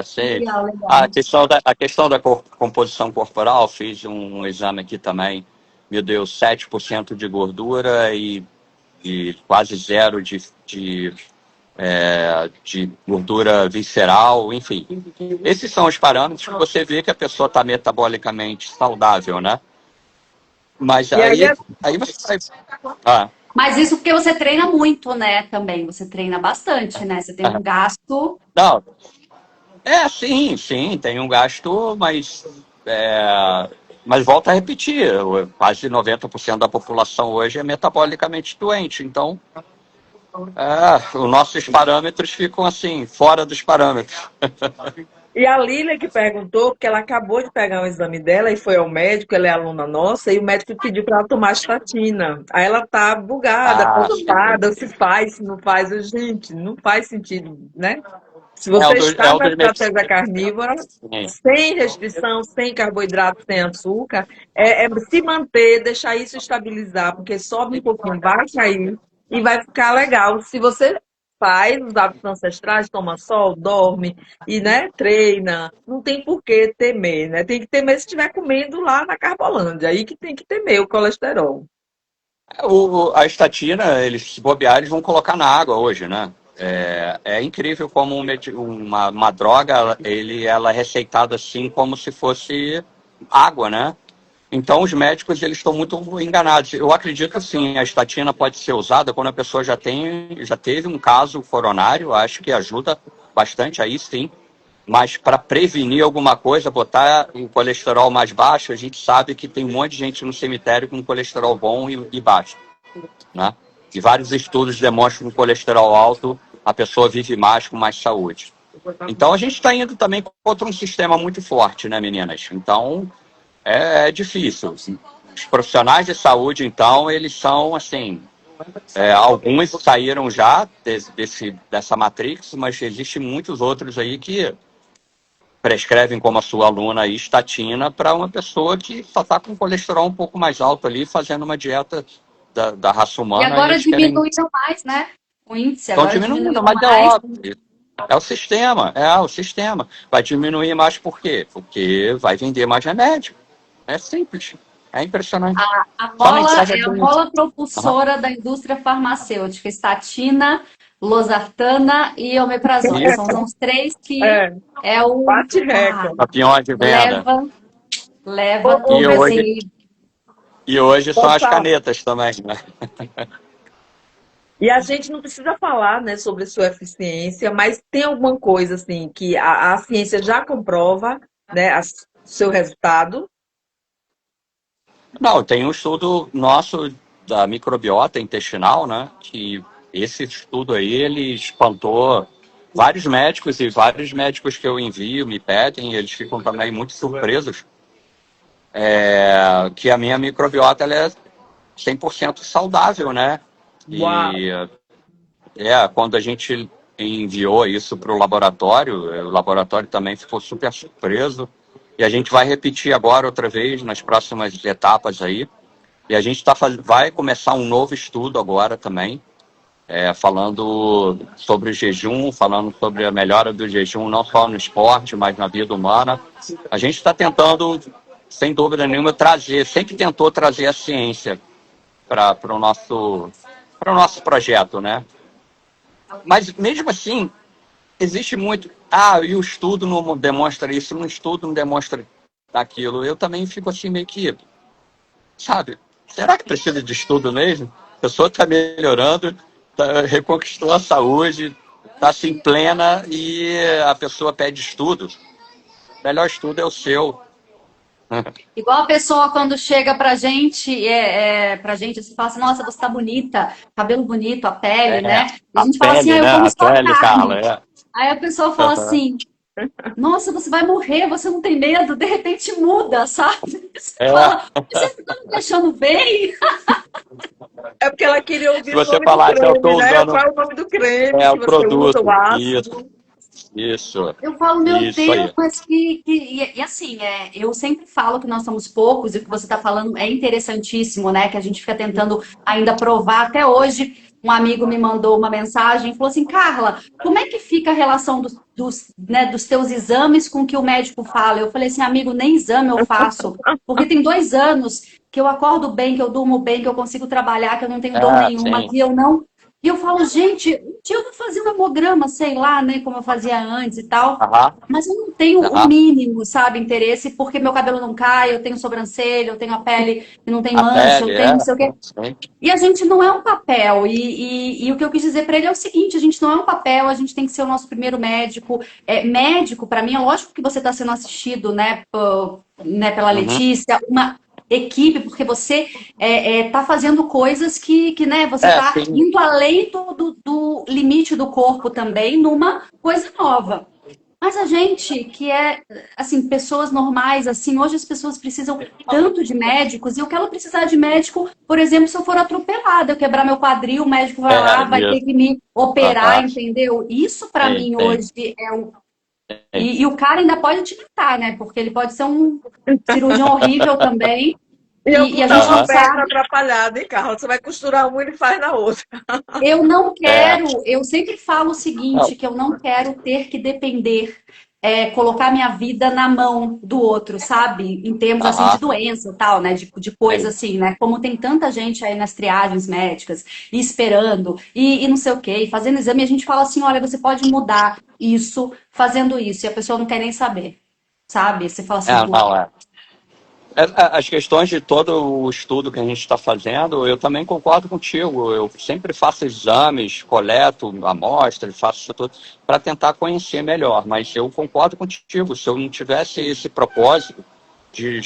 sei. Legal, A legal. questão da composição corporal, fiz um exame aqui também, me deu 7% de gordura e quase zero de gordura visceral, enfim. Esses são os parâmetros que você vê que a pessoa está metabolicamente saudável, né? Mas E aí, aí você vai. Ah, Mas isso porque você treina muito, né? Também você treina bastante, né? Você tem um gasto. não, sim, sim, tem um gasto, mas volta a repetir, quase 90% da população hoje é metabolicamente doente, então os nossos parâmetros ficam assim, fora dos parâmetros. e a Lília que perguntou, porque ela acabou de pegar um exame dela e foi ao médico, ela é aluna nossa, e o médico pediu para ela tomar estatina. Aí ela tá bugada, Ah, sim. preocupada, se faz, se não faz. Eu, gente, não faz sentido, né? Se É você é está o na dos medicamentos. estratégia carnívora, sem restrição, sem carboidrato, sem açúcar, é se manter, deixar isso estabilizar, porque sobe um pouquinho, vai cair e vai ficar legal. Se você faz os hábitos ancestrais, toma sol, dorme e, né, treina, não tem por que temer, né? Tem que temer se estiver comendo lá na Carbolândia, aí que tem que temer o colesterol. A estatina, eles, se bobear, eles vão colocar na água hoje, né? É incrível como uma droga, ela é receitada assim como se fosse água, né? Então os médicos eles estão muito enganados. Eu acredito sim, a estatina pode ser usada quando a pessoa já teve um caso coronário, acho que ajuda bastante aí sim. Mas para prevenir alguma coisa, botar o colesterol mais baixo, a gente sabe que tem um monte de gente no cemitério com colesterol bom e baixo, né? E vários estudos demonstram que com colesterol alto a pessoa vive mais com mais saúde. Então a gente está indo também contra um sistema muito forte, né, meninas? Então é difícil. Os profissionais de saúde, então, eles são assim. Alguns saíram já dessa Matrix, mas existem muitos outros aí que prescrevem como a sua aluna aí estatina para uma pessoa que só está com colesterol um pouco mais alto ali, fazendo uma dieta da raça E humana e agora eles querem. diminuíram mais, né? O índice Estão agora diminuindo, diminuiu mas é mais. óbvio. É o sistema. Vai diminuir mais por quê? Porque vai vender mais remédio. É simples. É impressionante. A Só não mola entrega é a tudo. mola Aham. propulsora da indústria farmacêutica, estatina, losartana e omeprazol. São os três que É, é o bate recorde. Campeões de venda. leva, Ô, leva ô, E tudo hoje, assim. e hoje são pode as falar. canetas também, né? E a gente não precisa falar, né, sobre sua eficiência, mas tem alguma coisa assim que a ciência já comprova, né, seu resultado? Não, tem um estudo nosso da microbiota intestinal, né? Que esse estudo aí, ele espantou vários médicos, e vários médicos que eu envio me pedem, eles ficam também muito surpresos, que a minha microbiota ela é 100% saudável, né? Uau! E quando a gente enviou isso para o laboratório também ficou super surpreso. E a gente vai repetir agora outra vez nas próximas etapas aí. E a gente vai começar um novo estudo agora também, falando sobre o jejum, falando sobre a melhora do jejum, não só no esporte, mas na vida humana. A gente está tentando, sem dúvida nenhuma, sempre tentou trazer a ciência para o nosso projeto, né? Mas mesmo assim, existe muito. E o estudo não demonstra isso, um estudo não demonstra aquilo. Eu também fico assim meio que, sabe? Será que precisa de estudo mesmo? A pessoa está melhorando, reconquistou a saúde, está assim plena e a pessoa pede estudo. O melhor estudo é o seu. Igual a pessoa quando chega pra gente, você fala assim, nossa, você tá bonita, cabelo bonito, a pele, né? E a A gente fala assim, pele, eu né? como A só pele, Carla, carne. Aí a pessoa fala assim, nossa, você vai morrer, você não tem medo, de repente muda, sabe? Você É. fala, você não tá me deixando bem? É porque ela queria Se ouvir o você nome do falar que eu creme, estou né? usando Qual é o nome do creme que o você usa, o produto, ácido? isso, Eu falo, meu isso Deus, aí. mas e assim, eu sempre falo que nós somos poucos e o que você está falando é interessantíssimo, né? Que a gente fica tentando ainda provar. Até hoje, um amigo me mandou uma mensagem e falou assim, Carla, como é que fica a relação dos teus exames com o que o médico fala? Eu falei assim, amigo, nem exame eu faço, porque tem 2 anos que eu acordo bem, que eu durmo bem, que eu consigo trabalhar, que eu não tenho dor nenhuma, Sim. que eu não. E eu falo, gente, um dia eu vou fazer um hemograma, sei lá, né, como eu fazia antes e tal. Aham, Mas eu não tenho o aham. mínimo, sabe, interesse, porque meu cabelo não cai, eu tenho sobrancelha, eu tenho a pele que não tem A mancha, eu pele, tenho não sei o quê. sim. E a gente não é um papel. E o que eu quis dizer para ele é o seguinte: a gente não é um papel, a gente tem que ser o nosso primeiro médico. Médico, para mim, é lógico que você está sendo assistido, né, né, pela Uhum. Letícia, uma equipe, porque você tá fazendo coisas que né, você está Sim. indo além do limite do corpo também numa coisa nova. Mas a gente que assim, pessoas normais, assim, hoje as pessoas precisam tanto de médicos, e eu quero precisar de médico, por exemplo, se eu for atropelada, eu quebrar meu quadril, o médico vai lá, vai ter Isso. que me operar, Aham. entendeu? Isso para Sim, mim sim, hoje é o. sim. E o cara ainda pode te matar, né? Porque ele pode ser um cirurgião horrível também, E eu e a botar gente não uma Aham. perna sabe. atrapalhada, hein, Carla? Você vai costurar uma e ele faz na outra. Eu não É. quero, eu sempre falo o seguinte, Não, que eu não quero ter que depender, colocar minha vida na mão do outro, sabe? Em termos assim de aham. doença e tal, né? De coisa Sim. assim, né? Como tem tanta gente aí nas triagens médicas, e esperando, e não sei o quê, e fazendo exame, a gente fala assim, olha, você pode mudar isso fazendo isso, e a pessoa não quer nem saber, sabe? Você fala assim, pô, Não, é. As questões de todo o estudo que a gente está fazendo, eu também concordo contigo. Eu sempre faço exames, coleto amostras, faço isso tudo para tentar conhecer melhor. Mas eu concordo contigo. Se eu não tivesse esse propósito de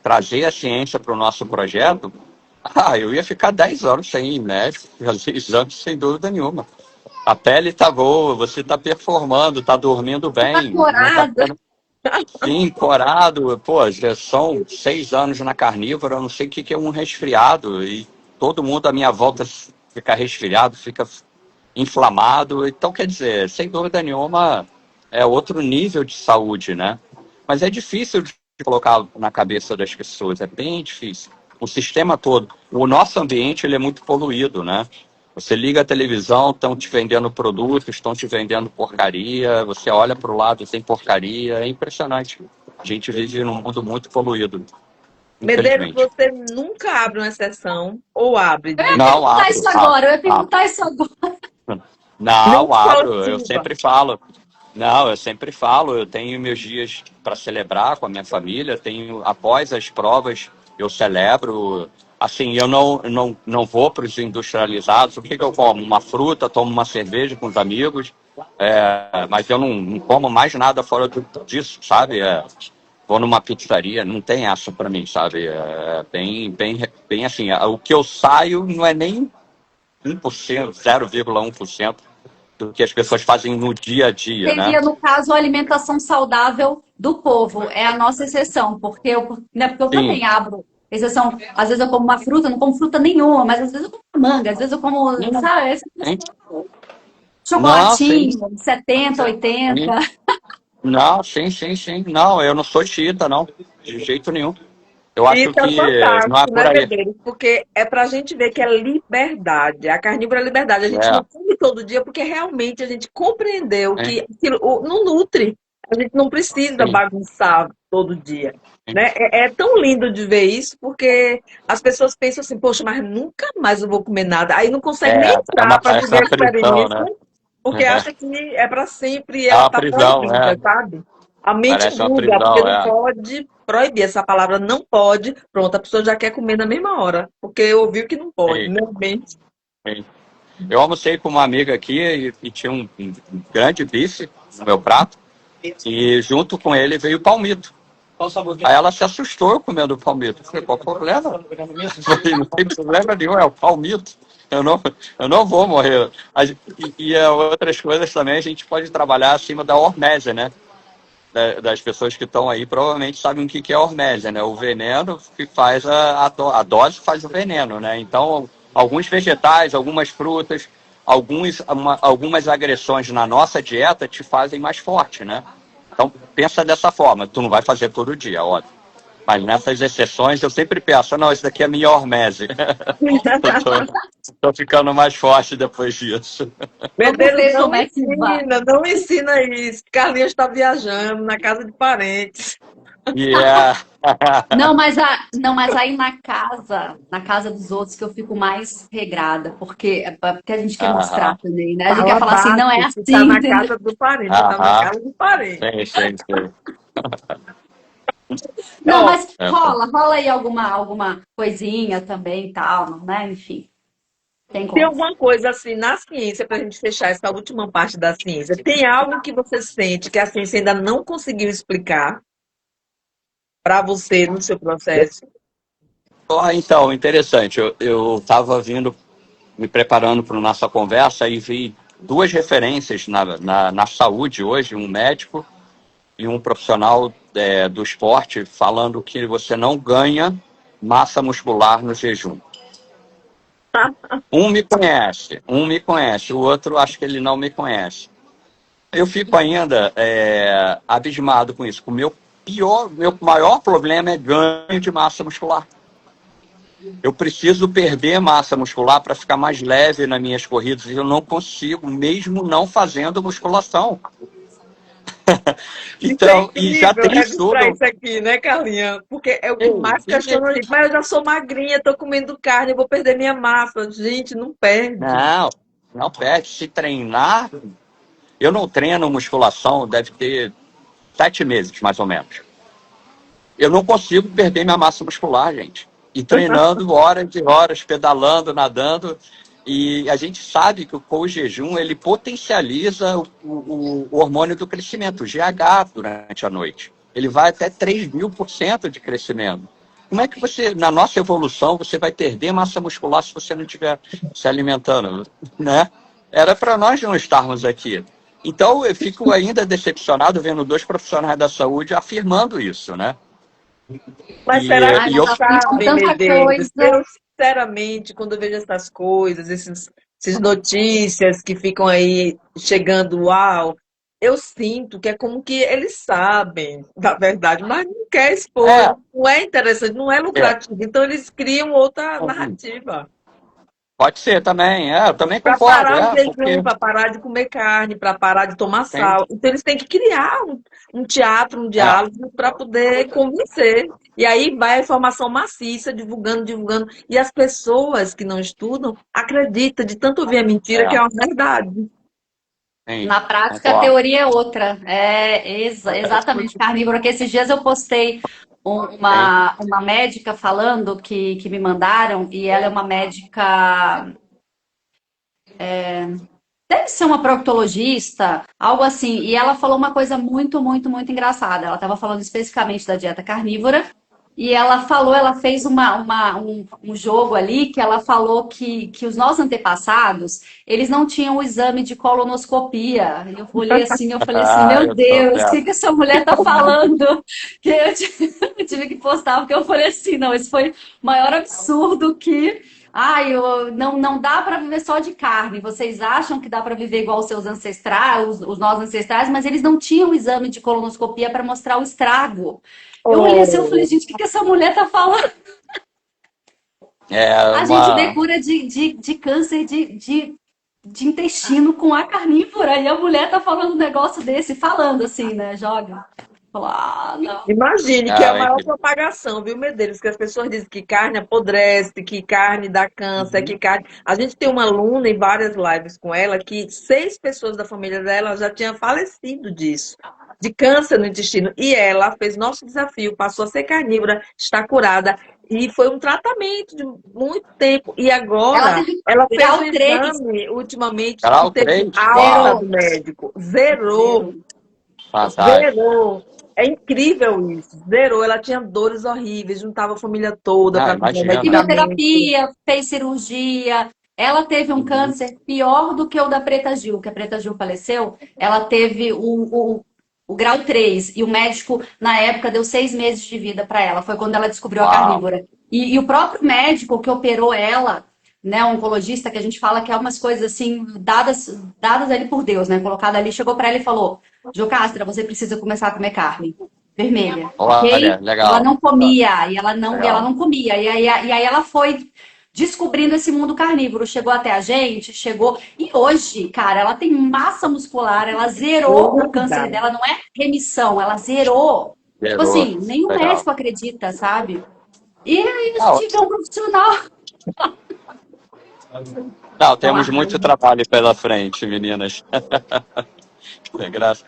trazer a ciência para o nosso projeto, eu ia ficar 10 anos sem ir médico, fazer exames sem dúvida nenhuma. A pele está boa, você está performando, está dormindo você tá bem, não está corada. tendo. Sim, corado, pô, já são 6 anos na carnívora, eu não sei o que é um resfriado, e todo mundo à minha volta fica resfriado, fica inflamado, então quer dizer, sem dúvida nenhuma, é outro nível de saúde, né? Mas é difícil de colocar na cabeça das pessoas, é bem difícil. O sistema todo, o nosso ambiente, ele é muito poluído, né? Você liga a televisão, estão te vendendo produtos, estão te vendendo porcaria, você olha para o lado, tem porcaria, é impressionante. A gente vive num mundo muito poluído, Medeiros, infelizmente. você nunca abre uma exceção ou abre Eu ia Não, perguntar abro, isso abro, agora, eu ia abro. perguntar isso agora. nem Não, abro, eu coletiva. sempre falo. Não, eu sempre falo, eu tenho meus dias para celebrar com a minha família, tenho após as provas, eu celebro. Assim, eu não vou para os industrializados. O que eu como? Uma fruta, tomo uma cerveja com os amigos, mas eu não como mais nada fora disso, sabe? vou numa pizzaria, não tem essa pra mim, sabe? É bem assim, o que eu saio não é nem 1%, 0,1% do que as pessoas fazem no dia a dia, né? Seria, no caso, a alimentação saudável do povo. É a nossa exceção, porque eu Sim, também abro exceção. Às vezes eu como uma fruta, não como fruta nenhuma, mas às vezes eu como uma manga, às vezes eu como, sim, sabe, esse sim. Não, sim, chocolatinho, 70, 80. sim. Não, sim. Não, eu não sou xiita, não. De jeito nenhum. Eu E acho tá que não é fantástico, por né, aí. Medeiros? Porque é pra gente ver que é liberdade. A carnívora é liberdade. A gente É, não come todo dia porque realmente a gente compreendeu sim, que aquilo não nutre. A gente não precisa sim, bagunçar todo dia. sim. Né? É tão lindo de ver isso, porque as pessoas pensam assim, poxa, mas nunca mais eu vou comer nada. Aí não consegue nem É entrar para essa viver a prisão, experiência, né? porque acha que é para sempre e É ela uma está prisão, proibida, é. sabe? A mente Parece uma julga, porque prisão, não é. pode proibir essa palavra, não pode. Pronto, a pessoa já quer comer na mesma hora, porque ouviu que não pode, Sim, né, mente? sim. Eu almocei com uma amiga aqui e tinha um grande bife no meu prato. E junto com ele veio o palmito. Aí ela se assustou comendo o palmito. Eu falei, qual o problema? Eu falei, não tem problema nenhum, é o palmito. Eu não, eu não vou morrer. Outras coisas também a gente pode trabalhar acima da hormese, né? Das pessoas que estão aí provavelmente sabem o que que é hormese, né? O veneno que faz a dose faz o veneno, né? Então, alguns vegetais, algumas frutas, algumas agressões na nossa dieta te fazem mais forte, né? Então, pensa dessa forma. Tu não vai fazer todo dia, óbvio. Mas nessas exceções eu sempre penso, não, isso daqui é minha hormese. Eu tô ficando mais forte depois disso. Vamos Medeiros ver como é que vai. não ensina isso. Carlinhos está viajando na casa de parentes. E é. Não, mas aí na casa dos outros que eu fico mais regrada, porque a gente quer mostrar Aham, também, né? A gente quer Fala falar assim, não é baixo, que está assim, na entendeu? casa do parente, está na aham. casa do parente. Sim. Não, Ó, mas rola aí alguma coisinha também e tal, né? Enfim, tem tem como. alguma coisa assim na ciência, para a gente fechar essa última parte da ciência? Tem algo que você sente que a ciência ainda não conseguiu explicar para você no seu processo? Então, interessante. Eu estava vindo, me preparando para a nossa conversa e vi duas referências na saúde hoje, um médico e um profissional do esporte falando que você não ganha massa muscular no jejum. Um me conhece, o outro acho que ele não me conhece. Eu fico ainda abismado com isso. Meu maior problema é ganho de massa muscular. Eu preciso perder massa muscular para ficar mais leve nas minhas corridas. E eu não consigo, mesmo não fazendo musculação. Isso é Então, e já incrível tem registrar estudo. isso aqui, né, Carlinha? Porque é o que Ei, mais questiona a gente. Mas eu já sou magrinha, tô comendo carne, eu vou perder minha massa. Gente, não perde. não, não perde. Se treinar, eu não treino musculação, deve ter 7 meses, mais ou menos. Eu não consigo perder minha massa muscular, gente. E treinando horas e horas, pedalando, nadando. E a gente sabe que com o jejum ele potencializa o hormônio do crescimento, o GH, durante a noite. Ele vai até 3.000% de crescimento. Como é que você, na nossa evolução, você vai perder massa muscular se você não estiver se alimentando, né? Era para nós não estarmos aqui. Então, eu fico ainda decepcionado vendo dois profissionais da saúde afirmando isso, né? Mas E, será que Ai, e não mas eu a frente com sabem, tanta Medeiros? coisa. Eu, sinceramente, quando eu vejo essas coisas, essas notícias que ficam aí chegando, uau, eu sinto que é como que eles sabem da verdade, mas não quer expor, é, não é interessante, não é é, lucrativo. Então eles criam outra narrativa. pode ser também, eu também Para concordo, parar o jejum, porque para parar de comer carne, para parar de tomar tem, sal. Então, eles têm que criar um teatro, um é, diálogo para poder convencer. E aí vai a informação maciça, divulgando, divulgando. E as pessoas que não estudam acreditam de tanto ouvir a mentira que é é, uma verdade. tem, Na prática, a concordo. teoria é outra. Exatamente carnívoro. Que esses dias eu postei Tem, uma médica falando que me mandaram, e ela é uma médica deve ser uma proctologista, algo assim. E ela falou uma coisa muito, muito, muito engraçada. Ela estava falando especificamente da dieta carnívora. E ela falou, ela fez um jogo ali que ela falou que os nossos antepassados, eles não tinham o exame de colonoscopia. E eu falei assim, Ah, meu eu tô Deus, o que vendo. que essa mulher tá falando? Que eu tive que postar, porque eu falei assim, não, esse foi o maior absurdo que ai, não dá para viver só de carne. Vocês acham que dá para viver igual os seus ancestrais, os nossos ancestrais, mas eles não tinham o exame de colonoscopia para mostrar o estrago. Eu olhei assim, eu falei, Oh, gente, o que que essa mulher tá falando? É A gente vê uma. cura de câncer de intestino com a carnívora, e a mulher tá falando um negócio desse, falando assim, né? Joga. Falar, ah, não. imagine que é a É, maior incrível. propagação, viu, Medeiros? Que as pessoas dizem que carne apodrece, que carne dá câncer, que Uhum. carne. A gente tem uma aluna em várias lives com ela que 6 pessoas da família dela já tinham falecido disso, de câncer no intestino. E ela fez nosso desafio, passou a ser carnívora, está curada. E foi um tratamento de muito tempo. E Ela agora teve ela fez um grau 3, exame ultimamente que Grau teve 3? alta Uau! do zerou, médico. Zerou. zerou. Fantástico. Zerou. É incrível isso. Zerou. Ela tinha dores horríveis, juntava a família toda Ah, para comprar imagina. medicamento. Quimioterapia, fez cirurgia. Ela teve um Uhum. câncer pior do que o da Preta Gil, que a Preta Gil faleceu. Ela teve o grau 3 e o médico, na época, deu 6 meses de vida para ela. Foi quando ela descobriu a Uau! carnívora. E o próprio médico que operou ela, né, o oncologista, que a gente fala que é umas coisas assim, dadas ali por Deus, né, colocada ali, chegou para ela e falou: Jocasta, você precisa começar a comer carne vermelha, Olha, ok? Ela legal. não comia, e ela Legal. não comia. E aí ela foi descobrindo esse mundo carnívoro. Chegou até a gente, chegou. E hoje, cara, ela tem massa muscular, ela zerou o câncer Toda. dela, não é remissão, ela zerou. Tipo Zerou. assim, nenhum Legal. médico acredita, sabe? E aí a Não, gente vê um profissional. não, Então, temos muito trabalho pela frente, meninas. É graça.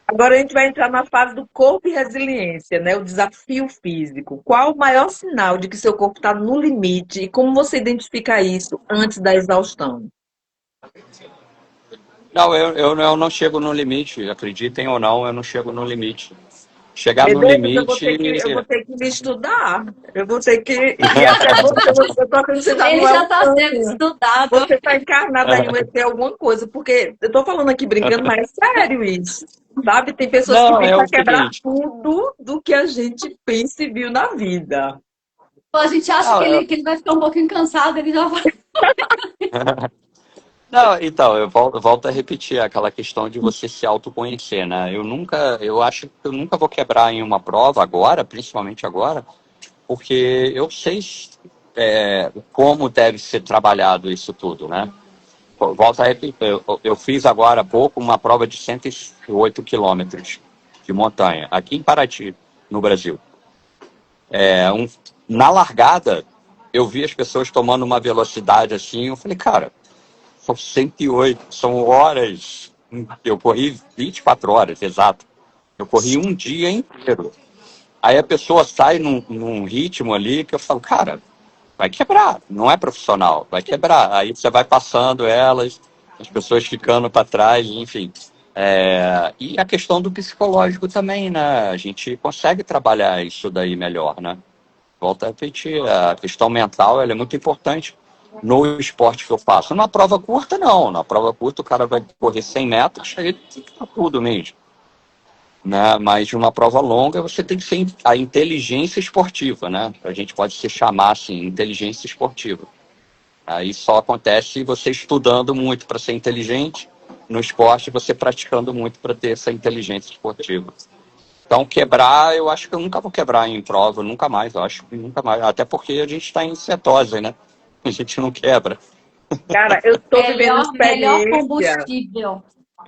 Agora a gente vai entrar na fase do corpo e resiliência, né? O desafio físico. Qual o maior sinal de que seu corpo está no limite e como você identifica isso antes da exaustão? Não, eu não chego no limite, acreditem ou não, eu não chego no limite. Chegar no Medeiros, limite. eu vou ter que me estudar. Eu vou ter que ir até você. Eu estou achando que você já ele não é já um está sendo tanto. estudado. Você está encarnada em um ET alguma coisa, porque eu estou falando aqui brincando, mas é sério isso. Sabe? Tem pessoas que Não, vêm é o para quebrar seguinte. tudo do que a gente pensa e viu na vida. A gente acha Não, que ele vai ficar um pouquinho cansado, ele já vai. não, então, eu volto a repetir aquela questão de você se autoconhecer, né? Eu acho que eu nunca vou quebrar em uma prova agora, principalmente agora, porque eu sei como deve ser trabalhado isso tudo, né? Volto a repetir, eu fiz agora há pouco uma prova de 108 quilômetros de montanha, aqui em Paraty, no Brasil. Na largada, eu vi as pessoas tomando uma velocidade assim, eu falei, cara, são 108, são horas. Eu corri 24 horas, exato. Eu corri um dia inteiro. Aí a pessoa sai num ritmo ali que eu falo, cara, vai quebrar, não é profissional, vai quebrar. Aí você vai passando elas, as pessoas ficando para trás, enfim. E a questão do psicológico também, né? A gente consegue trabalhar isso daí melhor, né? Volta a repetir, a questão mental ela é muito importante no esporte que eu faço. Numa prova curta, não. Na prova curta, o cara vai correr 100 metros, aí tem que tudo mesmo. Né? Mas numa prova longa, você tem que ser a inteligência esportiva, né? A gente pode se chamar assim, inteligência esportiva. Aí só acontece você estudando muito para ser inteligente no esporte, você praticando muito para ter essa inteligência esportiva. Então, quebrar, eu acho que eu nunca vou quebrar em prova, nunca mais, eu acho que nunca mais. Até porque a gente está em cetose, né? A gente não quebra. Cara, eu estou vivendo uma Melhor experiência combustível.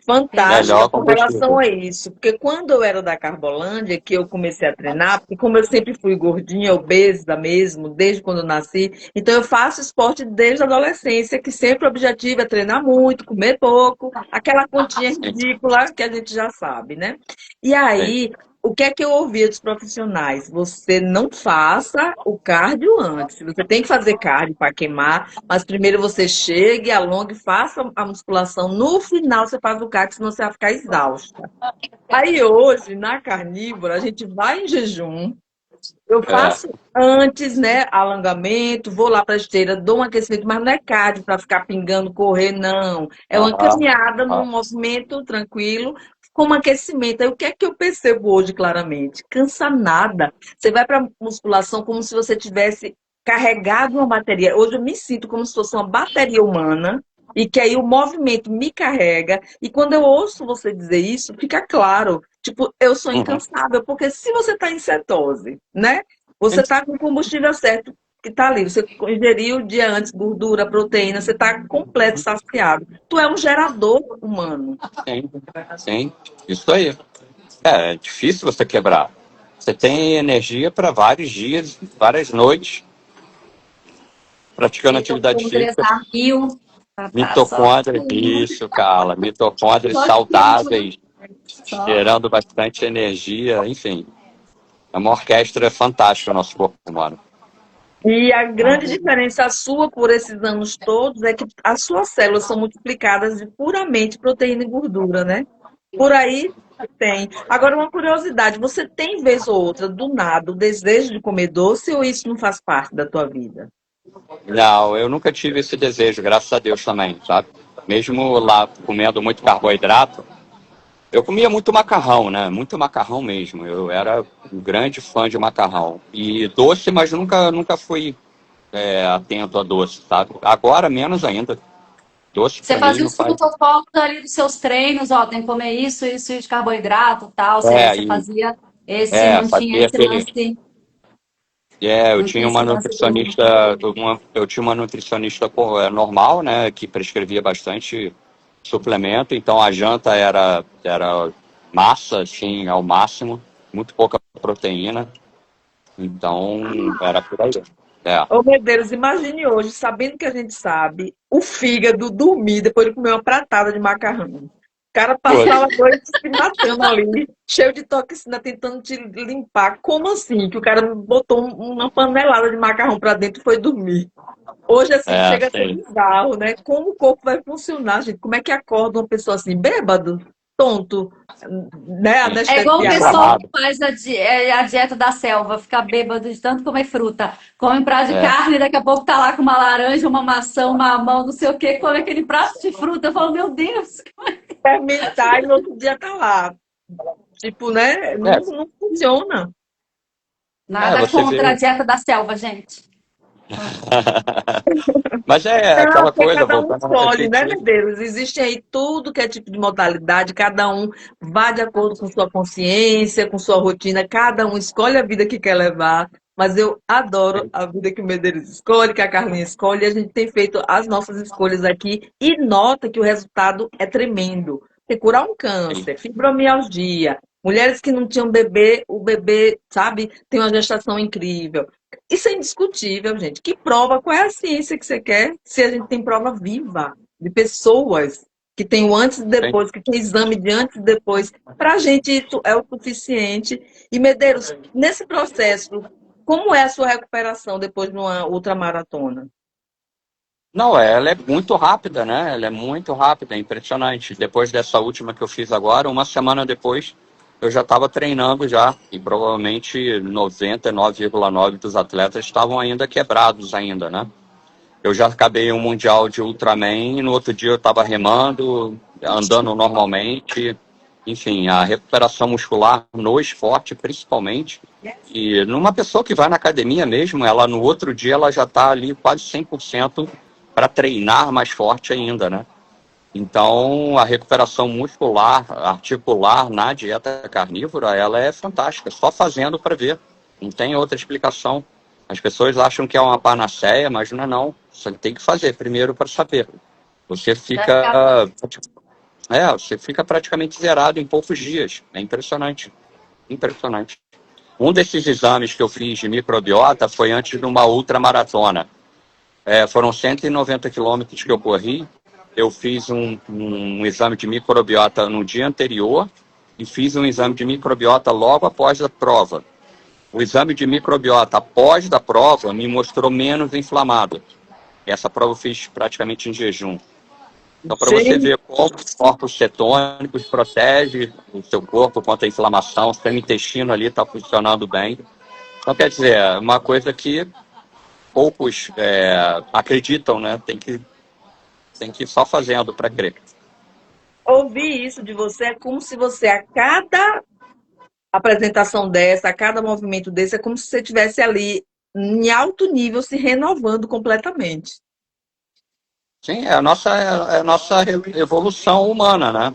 fantástica Melhor com relação combustível. a isso. Porque quando eu era da Carbolândia, que eu comecei a treinar, porque como eu sempre fui gordinha, obesa mesmo, desde quando eu nasci, então eu faço esporte desde a adolescência, que sempre o objetivo é treinar muito, comer pouco, aquela continha Sim, ridícula que a gente já sabe, né? E sim. aí, o que é que eu ouvia dos profissionais? Você não faça o cardio antes. Você tem que fazer cardio para queimar, mas primeiro você chegue, alongue, faça a musculação. No final você faz o cardio, senão você vai ficar exausta. Aí hoje, na carnívora, a gente vai em jejum. Eu É, faço antes, né, alongamento, vou lá para a esteira, dou um aquecimento, mas não é cardio para ficar pingando, correr, não. É uma aham, caminhada num aham, movimento tranquilo, com um aquecimento. Aí o que é que eu percebo hoje claramente? Cansa nada. Você vai para musculação como se você tivesse carregado uma bateria. Hoje eu me sinto como se fosse uma bateria humana. E que aí o movimento me carrega. E quando eu ouço você dizer isso, fica claro. Tipo, eu sou uhum. incansável, porque se você está em cetose, né? Você está com o combustível certo que está ali. Você ingeriu o dia antes gordura, proteína, você está completo, saciado. Tu é um gerador humano. Sim, sim, isso aí. É difícil você quebrar. Você tem energia para vários dias, várias noites, praticando atividade Mitocôndrias física. a mil. Tá só. Mitocôndrias, isso, Carla. Mitocôndrias Só química. saudáveis, Só. gerando bastante energia, enfim. É uma orquestra fantástica o nosso corpo humano. E a grande diferença sua por esses anos todos é que as suas células são multiplicadas de puramente proteína e gordura, né? Por aí tem. Agora, uma curiosidade: você tem vez ou outra, do nada, o desejo de comer doce ou isso não faz parte da tua vida? Não, eu nunca tive esse desejo, graças a Deus também, sabe? Mesmo lá comendo muito carboidrato, eu comia muito macarrão, né? Muito macarrão mesmo. Eu era um grande fã de macarrão. E doce, mas nunca fui atento a doce, sabe? Agora, menos ainda. Doce Você pra mim fazia não os faz. protocolos ali dos seus treinos, ó, tem que comer isso de carboidrato, tal. Você, É, você e, fazia esse, não tinha fazia esse aquele. lance, Eu não tinha tinha esse uma lance do. nutricionista, eu tinha uma nutricionista normal, né, que prescrevia bastante suplemento, então a janta era massa, assim, ao máximo, muito pouca proteína, então era por aí. É, Ô, meu Deus, imagine hoje, sabendo que a gente sabe, o fígado dormir depois de comer uma pratada de macarrão. O cara passava a putz, noite se matando ali, cheio de toxina, tentando te limpar. Como assim? Que o cara botou uma panelada de macarrão pra dentro e foi dormir. Hoje, assim, chega a ser sim. bizarro, né? Como o corpo vai funcionar, gente? Como é que acorda uma pessoa assim, bêbado, tonto, né? É igual o Anestesiado. pessoal que Inflamado. faz a dieta da selva, fica bêbado de tanto comer fruta. Come um prato de É, carne, daqui a pouco tá lá com uma laranja, uma maçã, uma mamão, não sei o quê, come aquele prato de fruta. Eu falo, meu Deus, Fermentar e no outro dia tá lá. Tipo, né? é, Não funciona. nada você contra a vê. dieta da selva, gente. Mas é Não, aquela porque coisa, cada um voltando ao escolhe, né, objetivo. Medeiros? Existe aí tudo que é tipo de modalidade, cada um vai de acordo com sua consciência, com sua rotina, cada um escolhe a vida que quer levar. Mas eu adoro a vida que o Medeiros escolhe, que a Carlinha escolhe, e a gente tem feito as nossas escolhas aqui e nota que o resultado é tremendo. Tem curar um câncer, fibromialgia, mulheres que não tinham bebê, o bebê, sabe, tem uma gestação incrível. Isso é indiscutível, gente. Que prova? Qual é a ciência que você quer? Se a gente tem prova viva de pessoas que tem o antes e depois, que tem exame de antes e depois. Para a gente isso é o suficiente. E, Medeiros, nesse processo, como é a sua recuperação depois de uma ultramaratona? Não, ela é muito rápida, né? Ela é muito rápida, é impressionante. Depois dessa última que eu fiz agora, uma semana depois, eu já estava treinando já. E provavelmente 99,9% dos atletas estavam ainda quebrados ainda, né? Eu já acabei um mundial de Ultraman e no outro dia eu estava remando, andando normalmente. Enfim, a recuperação muscular no esporte, principalmente. E numa pessoa que vai na academia mesmo, ela no outro dia ela já está ali quase 100% para treinar mais forte ainda, né? Então, a recuperação muscular, articular na dieta carnívora, ela é fantástica. Só fazendo para ver. Não tem outra explicação. As pessoas acham que é uma panaceia, mas não é não. Você tem que fazer primeiro para saber. Você fica, você fica praticamente zerado em poucos dias. É impressionante. Impressionante. Um desses exames que eu fiz de microbiota foi antes de uma ultramaratona. Foram 190 quilômetros que eu corri. Eu fiz um exame de microbiota no dia anterior e fiz um exame de microbiota logo após a prova. O exame de microbiota após da prova me mostrou menos inflamado. Essa prova eu fiz praticamente em jejum. Então, para você Gente, ver como os corpos cetônicos protegem o seu corpo contra a inflamação, o seu intestino ali está funcionando bem. Então, quer dizer, é uma coisa que poucos acreditam, né? Tem que ir só fazendo para crer. ouvir isso de você é como se você, a cada apresentação dessa, a cada movimento desse, é como se você estivesse ali em alto nível se renovando completamente. Sim, é a nossa evolução humana, né?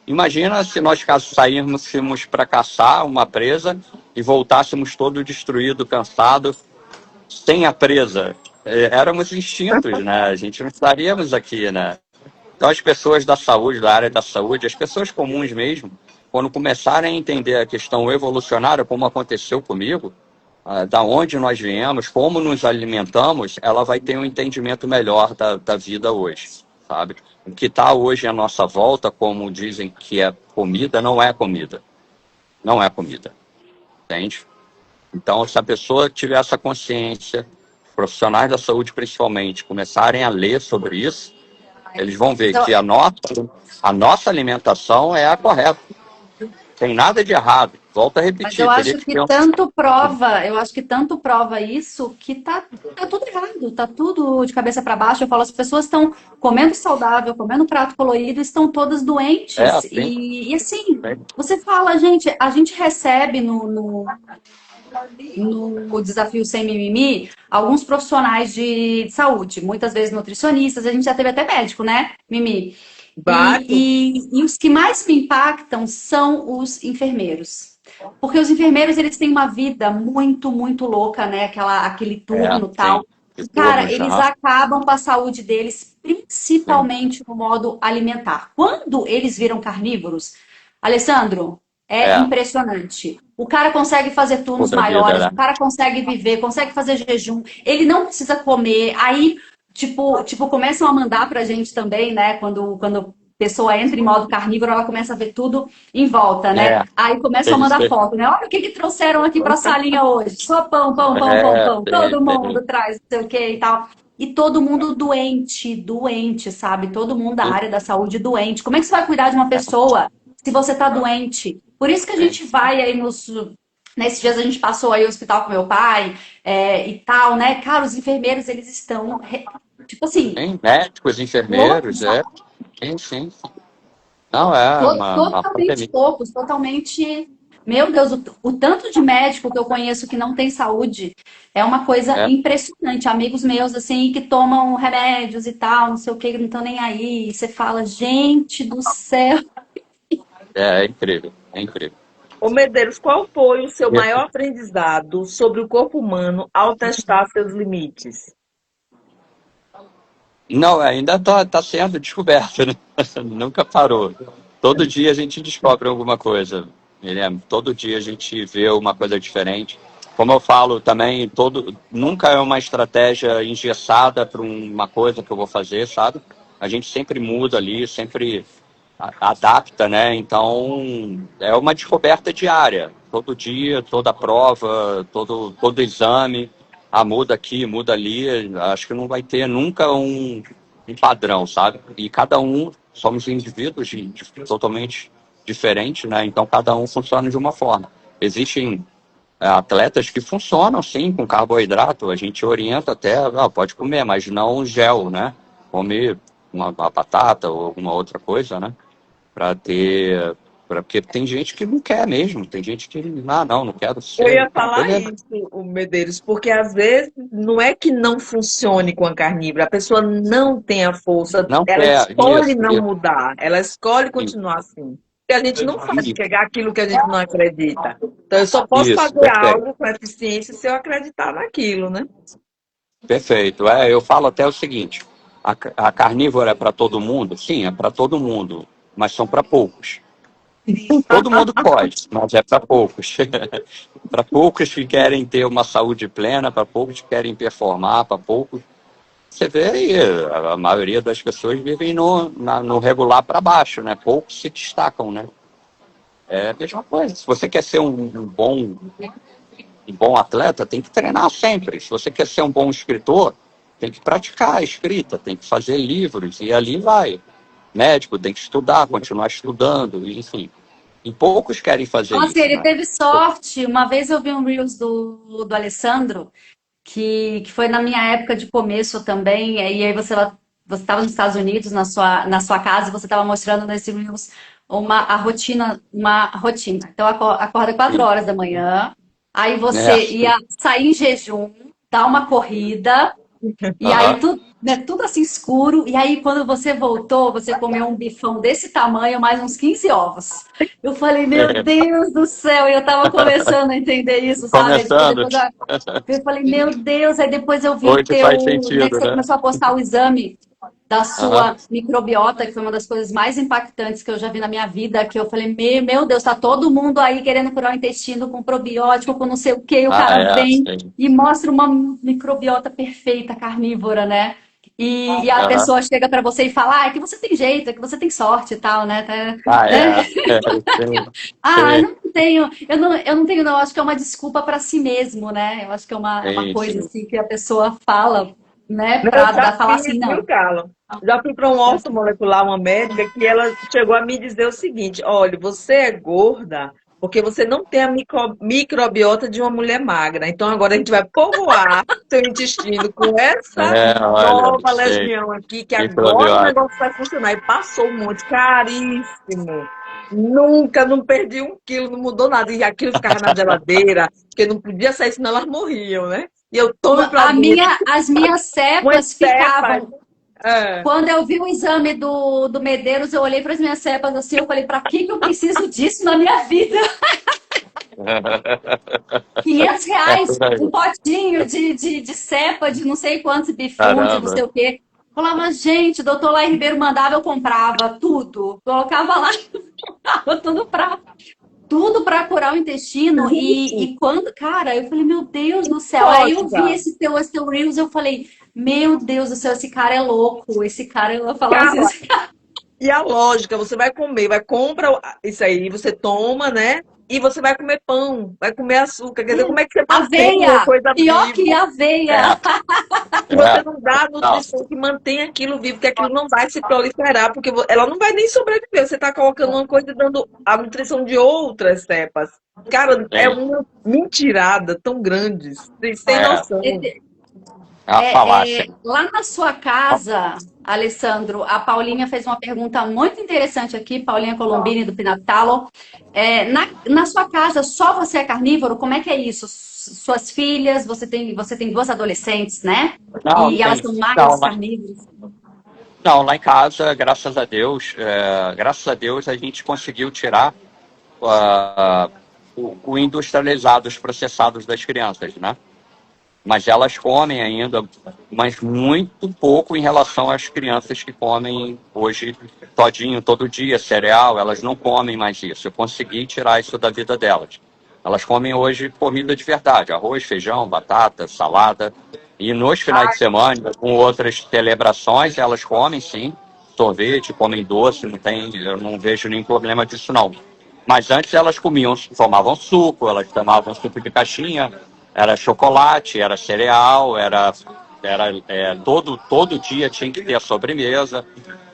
Imagina se nós saíssemos para caçar uma presa e voltássemos todo destruído, cansado, sem a presa. Éramos extintos, né? A gente não estaríamos aqui, né? Então as pessoas da saúde, da área da saúde, as pessoas comuns mesmo, quando começarem a entender a questão evolucionária, como aconteceu comigo, da onde nós viemos, como nos alimentamos, ela vai ter um entendimento melhor da vida hoje, sabe? O que está hoje à nossa volta, como dizem que é comida, não é comida. Não é comida, entende? Então, se a pessoa tiver essa consciência, profissionais da saúde principalmente, começarem a ler sobre isso, eles vão ver Então, que a nossa alimentação é a correta. Tem nada de errado. Volto a mas eu repetir, teria acho que que ter um... tanto prova isso que tá tudo errado, tá tudo de cabeça para baixo. Eu falo, as pessoas estão comendo saudável, comendo prato colorido, estão todas doentes. Assim, E assim, você fala, gente, a gente recebe no Desafio Sem Mimimi alguns profissionais de saúde, muitas vezes nutricionistas, a gente já teve até médico, né, Mimi? Vários. E os que mais me impactam são os enfermeiros. Porque os enfermeiros, eles têm uma vida muito, muito louca, né? Aquele turno e sim. tal. De E, cara, turnos, eles acabam com a saúde deles, sim. principalmente no modo alimentar. Quando eles viram carnívoros, Alessandro, é É, impressionante. O cara consegue fazer turnos muda a vida, maiores, né? o cara consegue viver, consegue fazer jejum, ele não precisa comer. Aí, tipo, começam a mandar pra gente também, né? Quando a pessoa entra em modo carnívoro, ela começa a ver tudo em volta, né? É, Aí começam a tem isso. mandar foto, né? Olha o que que trouxeram aqui pra salinha hoje. Só pão, pão, pão, pão, pão. Todo mundo Tem. traz não sei o que e tal. E todo mundo doente, doente, sabe? Todo mundo da área da saúde doente. Como é que você vai cuidar de uma pessoa se você tá doente? Por isso que a gente vai aí nesses dias a gente passou aí no hospital com meu pai e tal, né? Cara, os enfermeiros, eles estão, tipo assim, Tem médicos, enfermeiros, loucos, Sim, sim. Não, é uma totalmente pandemia. loucos, totalmente. Meu Deus, o tanto de médico que eu conheço que não tem saúde é uma coisa É, impressionante. Amigos meus, assim, que tomam remédios e tal, não sei o que, não estão nem aí. E você fala, gente do céu. é incrível, é incrível. Ô Medeiros, qual foi o seu maior aprendizado sobre o corpo humano ao testar seus limites? Não, ainda tá sendo descoberto, né? Nunca parou. Todo dia a gente descobre alguma coisa, Guilherme. Todo dia a gente vê uma coisa diferente. Como eu falo também, nunca é uma estratégia engessada para uma coisa que eu vou fazer, sabe? A gente sempre muda ali, sempre adapta, né? Então, é uma descoberta diária. Todo dia, toda prova, todo exame. Muda aqui, muda ali. Acho que não vai ter nunca um padrão, sabe? E cada um, somos indivíduos totalmente diferentes, né? Então, cada um funciona de uma forma. Existem atletas que funcionam, sim, com carboidrato. A gente orienta até, pode comer, mas não gel, né? Come uma batata ou alguma outra coisa, né? Para ter. Porque tem gente que não quer mesmo, tem gente que, não quero Eu ser. ia falar Beleza. isso, o Medeiros, porque às vezes não é que não funcione com a carnívora, a pessoa não tem a força, Não ela quer, escolhe isso, não mudar, ela escolhe continuar assim. Porque a gente não faz isso, pegar aquilo que a gente não acredita. Então eu só posso isso, fazer perfeito. algo com eficiência se eu acreditar naquilo, né? Perfeito. Eu falo até o seguinte: a carnívora é para todo mundo? Sim, é para todo mundo, mas são para poucos. Todo mundo pode, mas é para poucos. Para poucos que querem ter uma saúde plena, para poucos que querem performar, para poucos. Você vê aí, a maioria das pessoas vivem no regular para baixo, né? Poucos se destacam, né? É a mesma coisa. Se você quer ser um bom atleta, tem que treinar sempre. Se você quer ser um bom escritor, tem que praticar a escrita, tem que fazer livros, e ali vai. Médico tem que estudar, continuar estudando, enfim. E poucos querem fazer Nossa, isso, ele né? teve sorte. Uma vez eu vi um Reels do Alessandro, que foi na minha época de começo também, e aí você estava nos Estados Unidos, na sua casa, e você estava mostrando nesse Reels uma rotina. Então, acorda 4 Sim. horas da manhã, aí É, você ia sair em jejum, dar uma corrida, e aí aham. tudo, né, tudo assim escuro. E aí quando você voltou, você comeu um bifão desse tamanho, mais uns 15 ovos. Eu falei, meu Deus do céu, e eu tava começando a entender isso, sabe? Aí, tipo, Começando. depois eu falei, meu Deus, aí depois eu vi o Hoje faz teu, né, que sentido, você né? começou a postar o exame da Aham. sua microbiota, que foi uma das coisas mais impactantes que eu já vi na minha vida, que eu falei, meu Deus, tá todo mundo aí querendo curar o intestino com probiótico, com não sei o quê, e o Ah, cara é, vem sim. e mostra uma microbiota perfeita, carnívora, né? E a Aham. pessoa chega pra você e fala, ah, é que você tem jeito, é que você tem sorte e tal, né? Ah, Né? é. Sim, Ah, eu sim, não tenho, eu não tenho, não. Acho que é uma desculpa para si mesmo, né? Eu acho que é uma sim, coisa sim. assim que a pessoa fala, né? Eu Pra já falar fiz, assim, viu, não. Carla? Já fui para um ortomolecular, uma médica, que ela chegou a me dizer o seguinte: olha, você é gorda porque você não tem a microbiota de uma mulher magra. Então agora a gente vai povoar seu intestino com essa É, olha, nova sei. legião aqui, que agora o Microbiota. negócio vai funcionar. E passou um monte, caríssimo. Nunca, não perdi 1 quilo, não mudou nada. E aquilo ficava na geladeira, porque não podia sair, senão elas morriam, né? E eu tome pra dentro, As minhas umas cepas cepas. ficavam. É. Quando eu vi o exame do Medeiros, eu olhei para as minhas cepas assim, eu falei, para que eu preciso disso na minha vida? É R$ 500, por aí. um potinho de cepa, de não sei quantos bifão, de não Caramba. sei o quê. Falava, gente, o doutor Lai Ribeiro mandava, eu comprava tudo. Colocava lá, tava tudo para curar o intestino. E quando, cara, eu falei, meu Deus do céu. Aí eu vi Lógica. esse teu Reels, eu falei, meu Deus do céu, esse cara é louco. Esse cara, eu falava assim, Carla, e a lógica, você vai comer, vai comprar isso aí, você toma, né? E você vai comer pão, vai comer açúcar. Quer dizer, como é que você mantém uma aveia, coisa pior viva? que É, aveia. Se você é. não dá a Não, nutrição que mantém aquilo vivo, que aquilo não vai se proliferar, porque ela não vai nem sobreviver. Você está colocando uma coisa e dando a nutrição de outras cepas. Cara, é tem. uma mentirada tão grande, sem É, noção. é uma falácia. Lá na sua casa, Alessandro, a Paulinha fez uma pergunta muito interessante aqui, Paulinha Colombini, do Pinatalo. Na sua casa, só você é carnívoro? Como é que é isso? Suas filhas, você tem duas adolescentes, né? Não, E elas tem. são Não, mais carnívoras. não, lá em casa, graças a Deus, a gente conseguiu tirar o industrializado, os processados das crianças, né? Mas elas comem ainda, mas muito pouco em relação às crianças que comem hoje todinho, todo dia, cereal, elas não comem mais isso. Eu consegui tirar isso da vida delas. Elas comem hoje comida de verdade, arroz, feijão, batata, salada. E nos finais de semana, com outras celebrações, elas comem sim, sorvete, comem doce, não tem, eu não vejo nenhum problema disso não. Mas antes elas comiam, tomavam suco, elas tomavam suco de caixinha, era chocolate, era cereal, todo dia tinha que ter a sobremesa.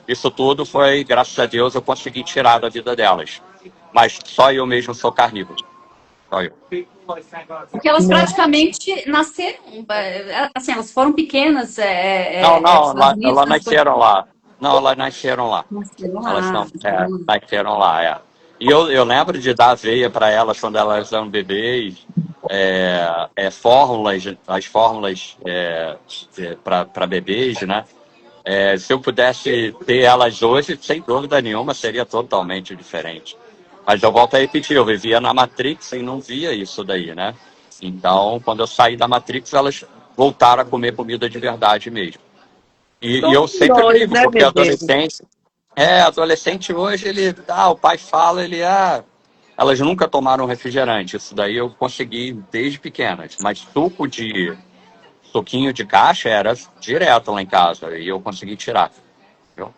Isso tudo foi, graças a Deus, eu consegui tirar da vida delas. Mas só eu mesmo sou carnívoro. Só eu. Porque elas praticamente nasceram, assim, elas foram pequenas, Não, nos não, Estados Unidos, elas nasceram lá. Não, elas nasceram lá. nasceram Elas lá, não, nasceram lá. nasceram lá, é. E eu lembro de dar aveia para elas quando elas eram bebês, fórmulas, as fórmulas para bebês, né? Se eu pudesse ter elas hoje, sem dúvida nenhuma, seria totalmente diferente. Mas eu volto a repetir, eu vivia na Matrix e não via isso daí, né? Então, quando eu saí da Matrix, elas voltaram a comer comida de verdade mesmo. E eu Somos sempre nós, brigo, né, porque Medeiros? adolescente hoje, o pai fala, elas nunca tomaram refrigerante. Isso daí eu consegui desde pequenas. Mas suquinho de caixa era direto lá em casa. E eu consegui tirar. Viu?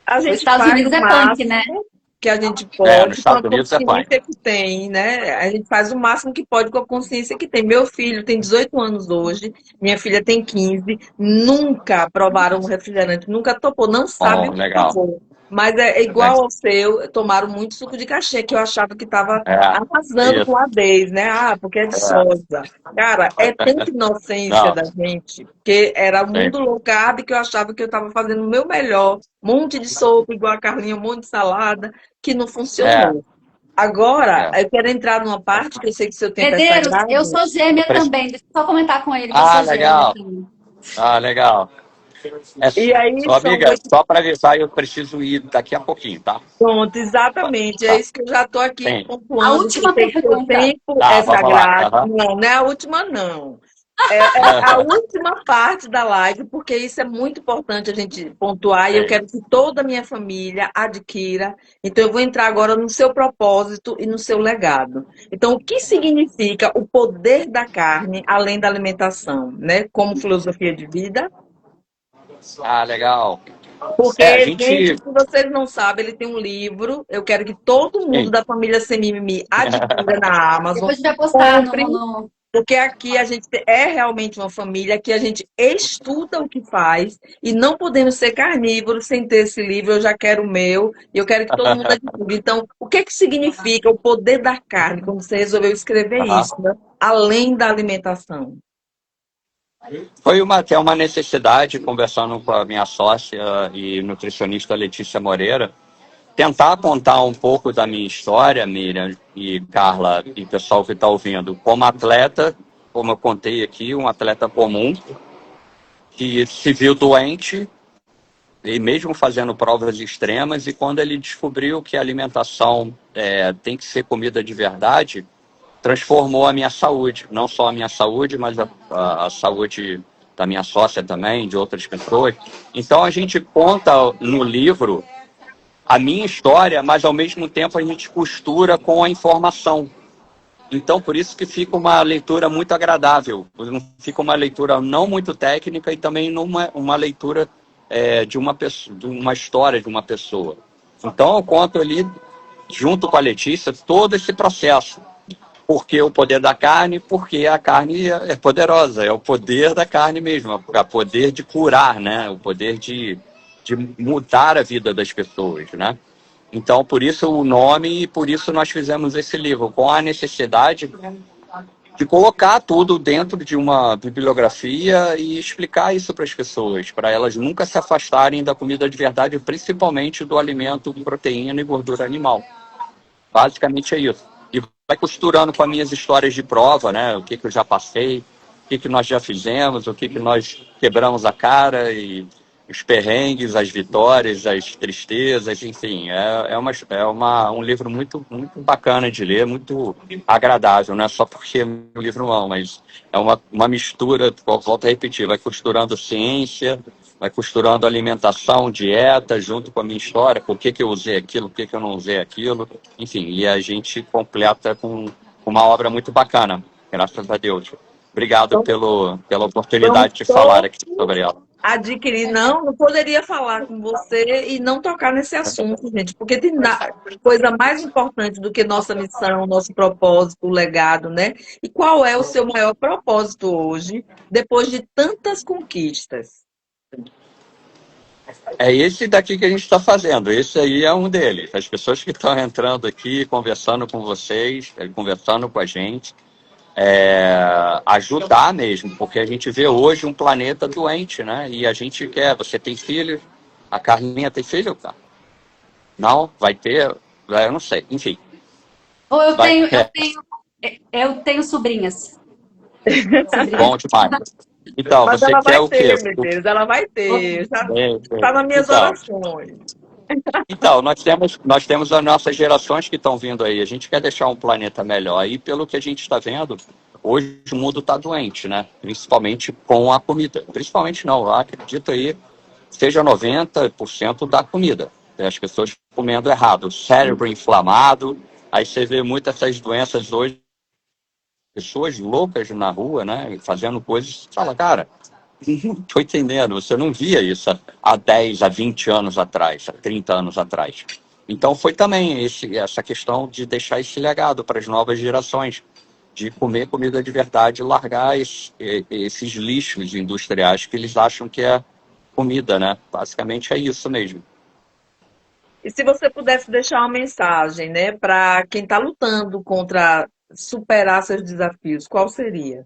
A Os gente Estados faz Unidos o é punk, né? máximo. que a gente Nos pode com a Estados Unidos é fine. consciência que tem, né? A gente faz o máximo que pode com a consciência que tem. Meu filho tem 18 anos hoje, minha filha tem 15, nunca provaram um refrigerante, nunca topou, não sabe Bom, o que legal. provou. Mas é igual ao seu, tomaram muito suco de cachê, que eu achava que estava arrasando Isso. com a Adeus, né? Ah, porque é de soja. Cara, é tanta inocência Não, da gente, porque era o sim. mundo low carb que eu achava que eu estava fazendo o meu melhor, um monte de sopa igual a Carlinha, um monte de salada, que não É, funcionou. Agora, é. eu quero entrar numa parte que eu sei que seu tempo é Medeiros, eu sagrado. sou Eu gêmea preciso... também. Deixa eu só comentar com ele que eu Ah, sou gêmea legal. também. Ah, legal. E aí Só, são amiga, só para avisar, eu preciso ir daqui a pouquinho, tá? pontos, exatamente. É Tá. isso que eu já estou aqui Sim. A pontuando, que eu última sei que seu pergunta. tempo Tá, é vamos lá. sagrado. Aham. Não, não é a última, não. É a última parte da live, porque isso é muito importante a gente pontuar e eu Sim. quero que toda a minha família adquira. Então, eu vou entrar agora no seu propósito e no seu legado. Então, o que significa o poder da carne além da alimentação, né? Como filosofia de vida? Ah, legal. A Porque, gente, gente. se vocês não sabem, ele tem um livro. Eu quero que todo mundo Sim. da família Semimimi adquira na Amazon. Depois a gente vai postar Compre, no... porque aqui a gente é realmente uma família que a gente estuda o que faz e não podemos ser carnívoros sem ter esse livro. Eu já quero o meu e eu quero que todo mundo adquira. Então, o que é que significa o poder da carne quando você resolveu escrever Aham. isso, né? Além da alimentação? Foi até uma necessidade, conversando com a minha sócia e nutricionista Letícia Moreira, tentar contar um pouco da minha história, Miriam e Carla e pessoal que está ouvindo, como atleta, como eu contei aqui, um atleta comum, que se viu doente, e mesmo fazendo provas extremas, e quando ele descobriu que a alimentação tem que ser comida de verdade, transformou a minha saúde, não só a minha saúde, mas a saúde da minha sócia também, de outras pessoas. Então a gente conta no livro a minha história, mas ao mesmo tempo a gente costura com a informação. Então por isso que fica uma leitura muito agradável, fica uma leitura não muito técnica e também uma leitura de uma pessoa, de uma história de uma pessoa. Então eu conto ali, junto com a Letícia, todo esse processo. Porque o poder da carne? Porque a carne é poderosa, é o poder da carne mesmo, o poder de curar, né? O poder de mudar a vida das pessoas, né? Então, por isso o nome e por isso nós fizemos esse livro, com a necessidade de colocar tudo dentro de uma bibliografia e explicar isso para as pessoas, para elas nunca se afastarem da comida de verdade, principalmente do alimento com proteína e gordura animal. Basicamente é isso. E vai costurando com as minhas histórias de prova, né? O que eu já passei, o que nós já fizemos, o que nós quebramos a cara, e os perrengues, as vitórias, as tristezas, enfim. Um livro muito, muito bacana de ler, muito agradável, não é só porque é um livro não, mas é uma mistura, volto a repetir, vai costurando ciência, vai costurando alimentação, dieta, junto com a minha história, por que eu usei aquilo, por que eu não usei aquilo, enfim, e a gente completa com uma obra muito bacana, graças a Deus. Obrigado Então, pela vamos oportunidade de falar aqui todos sobre ela. adquirir. Não, não poderia falar com você e não tocar nesse assunto, gente, porque tem coisa mais importante do que nossa missão, nosso propósito, o legado, né? E qual é o seu maior propósito hoje, depois de tantas conquistas? É esse daqui que a gente está fazendo, esse aí é um deles. As pessoas que estão entrando aqui, conversando com vocês, conversando com a gente, ajudar mesmo, porque a gente vê hoje um planeta doente, né? E a gente quer. Você tem filho? A Carlinha tem filho, cara? Não? Vai ter? Eu não sei. Enfim. Ou eu Vai tenho, eu ter. tenho, eu tenho sobrinhas. Bom demais. Então, Mas você ela quer vai o quê? ter, Medeiros, ela vai ter. Já está nas minhas Então, orações. Então, nós temos as nossas gerações que estão vindo aí. A gente quer deixar um planeta melhor. E pelo que a gente está vendo, hoje o mundo está doente, né? Principalmente com a comida. Principalmente não, eu acredito aí, seja 90% da comida. As pessoas comendo errado, cérebro inflamado. Aí você vê muitas essas doenças hoje, pessoas loucas na rua, né? Fazendo coisas. Você fala, cara, não estou entendendo. Você não via isso há 10, há 20 anos atrás, há 30 anos atrás. Então foi também essa questão de deixar esse legado para as novas gerações, de comer comida de verdade e largar esses lixos industriais que eles acham que é comida, né? Basicamente é isso mesmo. E se você pudesse deixar uma mensagem, né, para quem está lutando contra superar seus desafios, qual seria?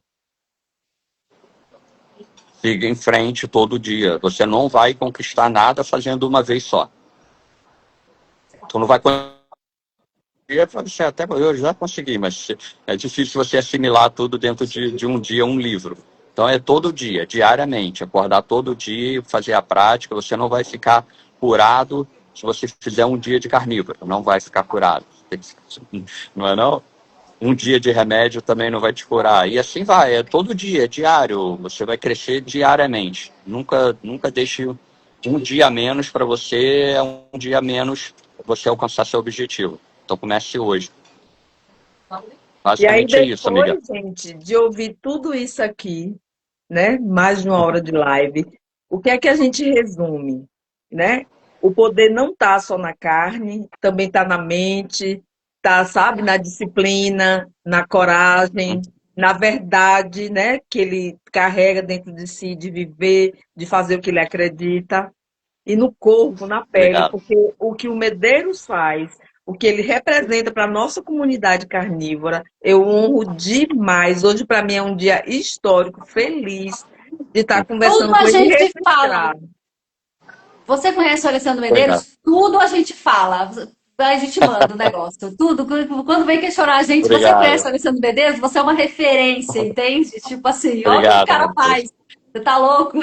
Siga em frente todo dia. Você não vai conquistar nada fazendo uma vez só. Tu não vai você até eu já consegui, mas é difícil você assimilar tudo dentro de um dia, um livro. Então é todo dia, diariamente, acordar todo dia, fazer a prática. Você não vai ficar curado se você fizer um dia de carnívoro, não vai ficar curado. Não é não? Um dia de remédio também não vai te curar. E assim vai, é todo dia, é diário. Você vai crescer diariamente. Nunca deixe um dia a menos para você, é um dia a menos para você alcançar seu objetivo. Então comece hoje. E aí, Basicamente é isso, amiga. depois, gente, de ouvir tudo isso aqui, né, mais de uma hora de live, o que é que a gente resume, né? O poder não está só na carne, também está na mente, tá, sabe, na disciplina, na coragem, na verdade, né, que ele carrega dentro de si, de viver, de fazer o que ele acredita e no corpo, na pele, Obrigado. porque o que o Medeiros faz, o que ele representa para a nossa comunidade carnívora, eu honro demais. Hoje, para mim, é um dia histórico, feliz de estar Tudo conversando a com ele gente fala. registrado. Você conhece o Alessandro Obrigado. Medeiros? Tudo a gente fala. A gente manda o negócio. Tudo. Quando vem questionar a gente, você conhece o Obrigado. Alessandro Medeiros? Você é uma referência, entende? Tipo assim, olha o que o Obrigado, cara Matheus. faz. Você tá louco?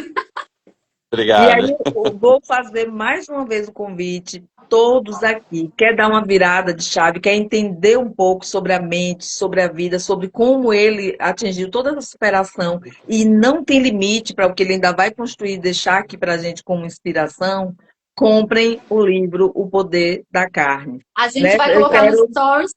E aí Obrigado. eu vou fazer mais uma vez o convite, todos aqui, quer dar uma virada de chave, quer entender um pouco sobre a mente, sobre a vida, sobre como ele atingiu toda essa superação e não tem limite para o que ele ainda vai construir e deixar aqui para a gente como inspiração, comprem o livro O Poder da Carne. A gente Né? vai Eu colocar no quero Stories.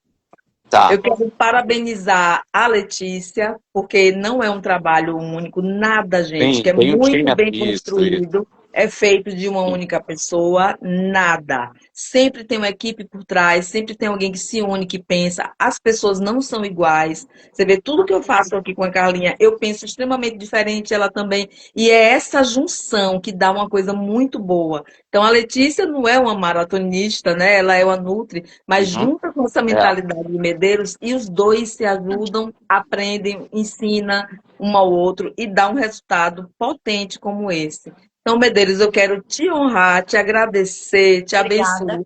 Tá. eu quero parabenizar a Letícia, porque não é um trabalho único, nada, gente, que é Tem um muito time bem isso. construído, é feito de uma única pessoa, nada. Sempre tem uma equipe por trás, sempre tem alguém que se une, que pensa. As pessoas não são iguais. Você vê tudo que eu faço aqui com a Carlinha, eu penso extremamente diferente, ela também. E é essa junção que dá uma coisa muito boa. Então, a Letícia não é uma maratonista, né? Ela é uma nutri, mas Uhum. junta com essa É, mentalidade de Medeiros e os dois se ajudam, aprendem, ensina um ao outro e dá um resultado potente como esse. Então, Medeiros, eu quero te honrar, te agradecer, te Obrigada. abençoar,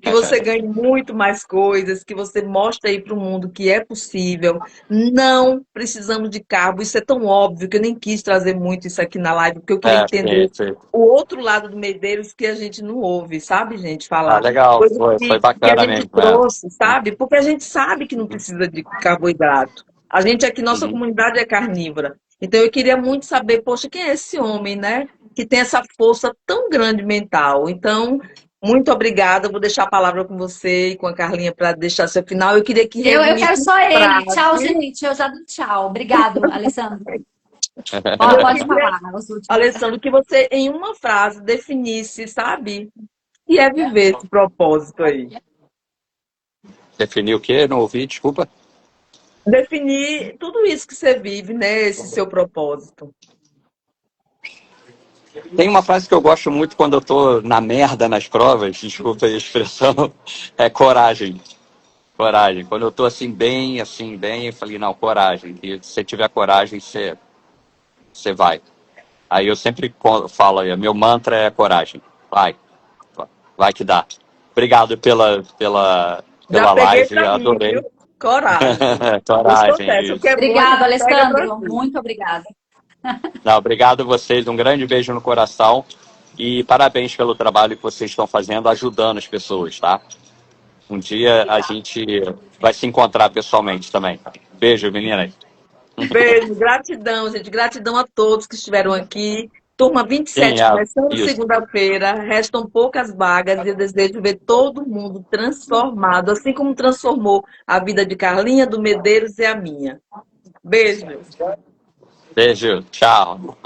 que você ganhe muito mais coisas, que você mostre aí para o mundo que é possível. Não precisamos de carbo, isso é tão óbvio que eu nem quis trazer muito isso aqui na live, porque eu queria entender sim. o outro lado do Medeiros que a gente não ouve, sabe, gente, Ah, falar. legal, Coisa foi que a bacana gente mesmo. É. trouxe, sabe? Porque a gente sabe que não precisa de carboidrato. A gente aqui, nossa Uhum. comunidade é carnívora. Então eu queria muito saber, poxa, quem é esse homem, né? Que tem essa força tão grande mental. Então, muito obrigada. Vou deixar a palavra com você e com a Carlinha para deixar seu final. Eu queria que Eu resumisse quero em só ele. Tchau, frase. gente. Eu já dou tchau. Obrigado, Alessandro. E eu Pode queria, falar os últimos. Alessandro, que você, em uma frase, definisse, sabe? E é viver esse propósito aí. Definir o quê? Não ouvi, desculpa. Definir tudo isso que você vive, né? Esse seu propósito. Tem uma frase que eu gosto muito quando eu tô na merda nas provas, desculpa a expressão, é coragem. Coragem. Quando eu tô assim, bem, eu falei, não, coragem. E se você tiver coragem, você vai. Aí eu sempre falo, meu mantra é coragem. Vai que dá. Obrigado Já pela peguei live, para mim, viu? adorei. Coragem. Gostou Coragem, dessa? O que isso. é bom, a Obrigado, gente pega para Alessandro. si. Muito obrigada. Não, obrigado a vocês, um grande beijo no coração e parabéns pelo trabalho que vocês estão fazendo, ajudando as pessoas, tá? Um dia a gente vai se encontrar pessoalmente também. Beijo, meninas. Beijo, gratidão, gente. Gratidão a todos que estiveram aqui. Turma Sim, 27, começando isso. segunda-feira. Restam poucas vagas e eu desejo ver todo mundo transformado, assim como transformou a vida de Carlinha, do Medeiros e a minha. Beijo. Beijo, tchau.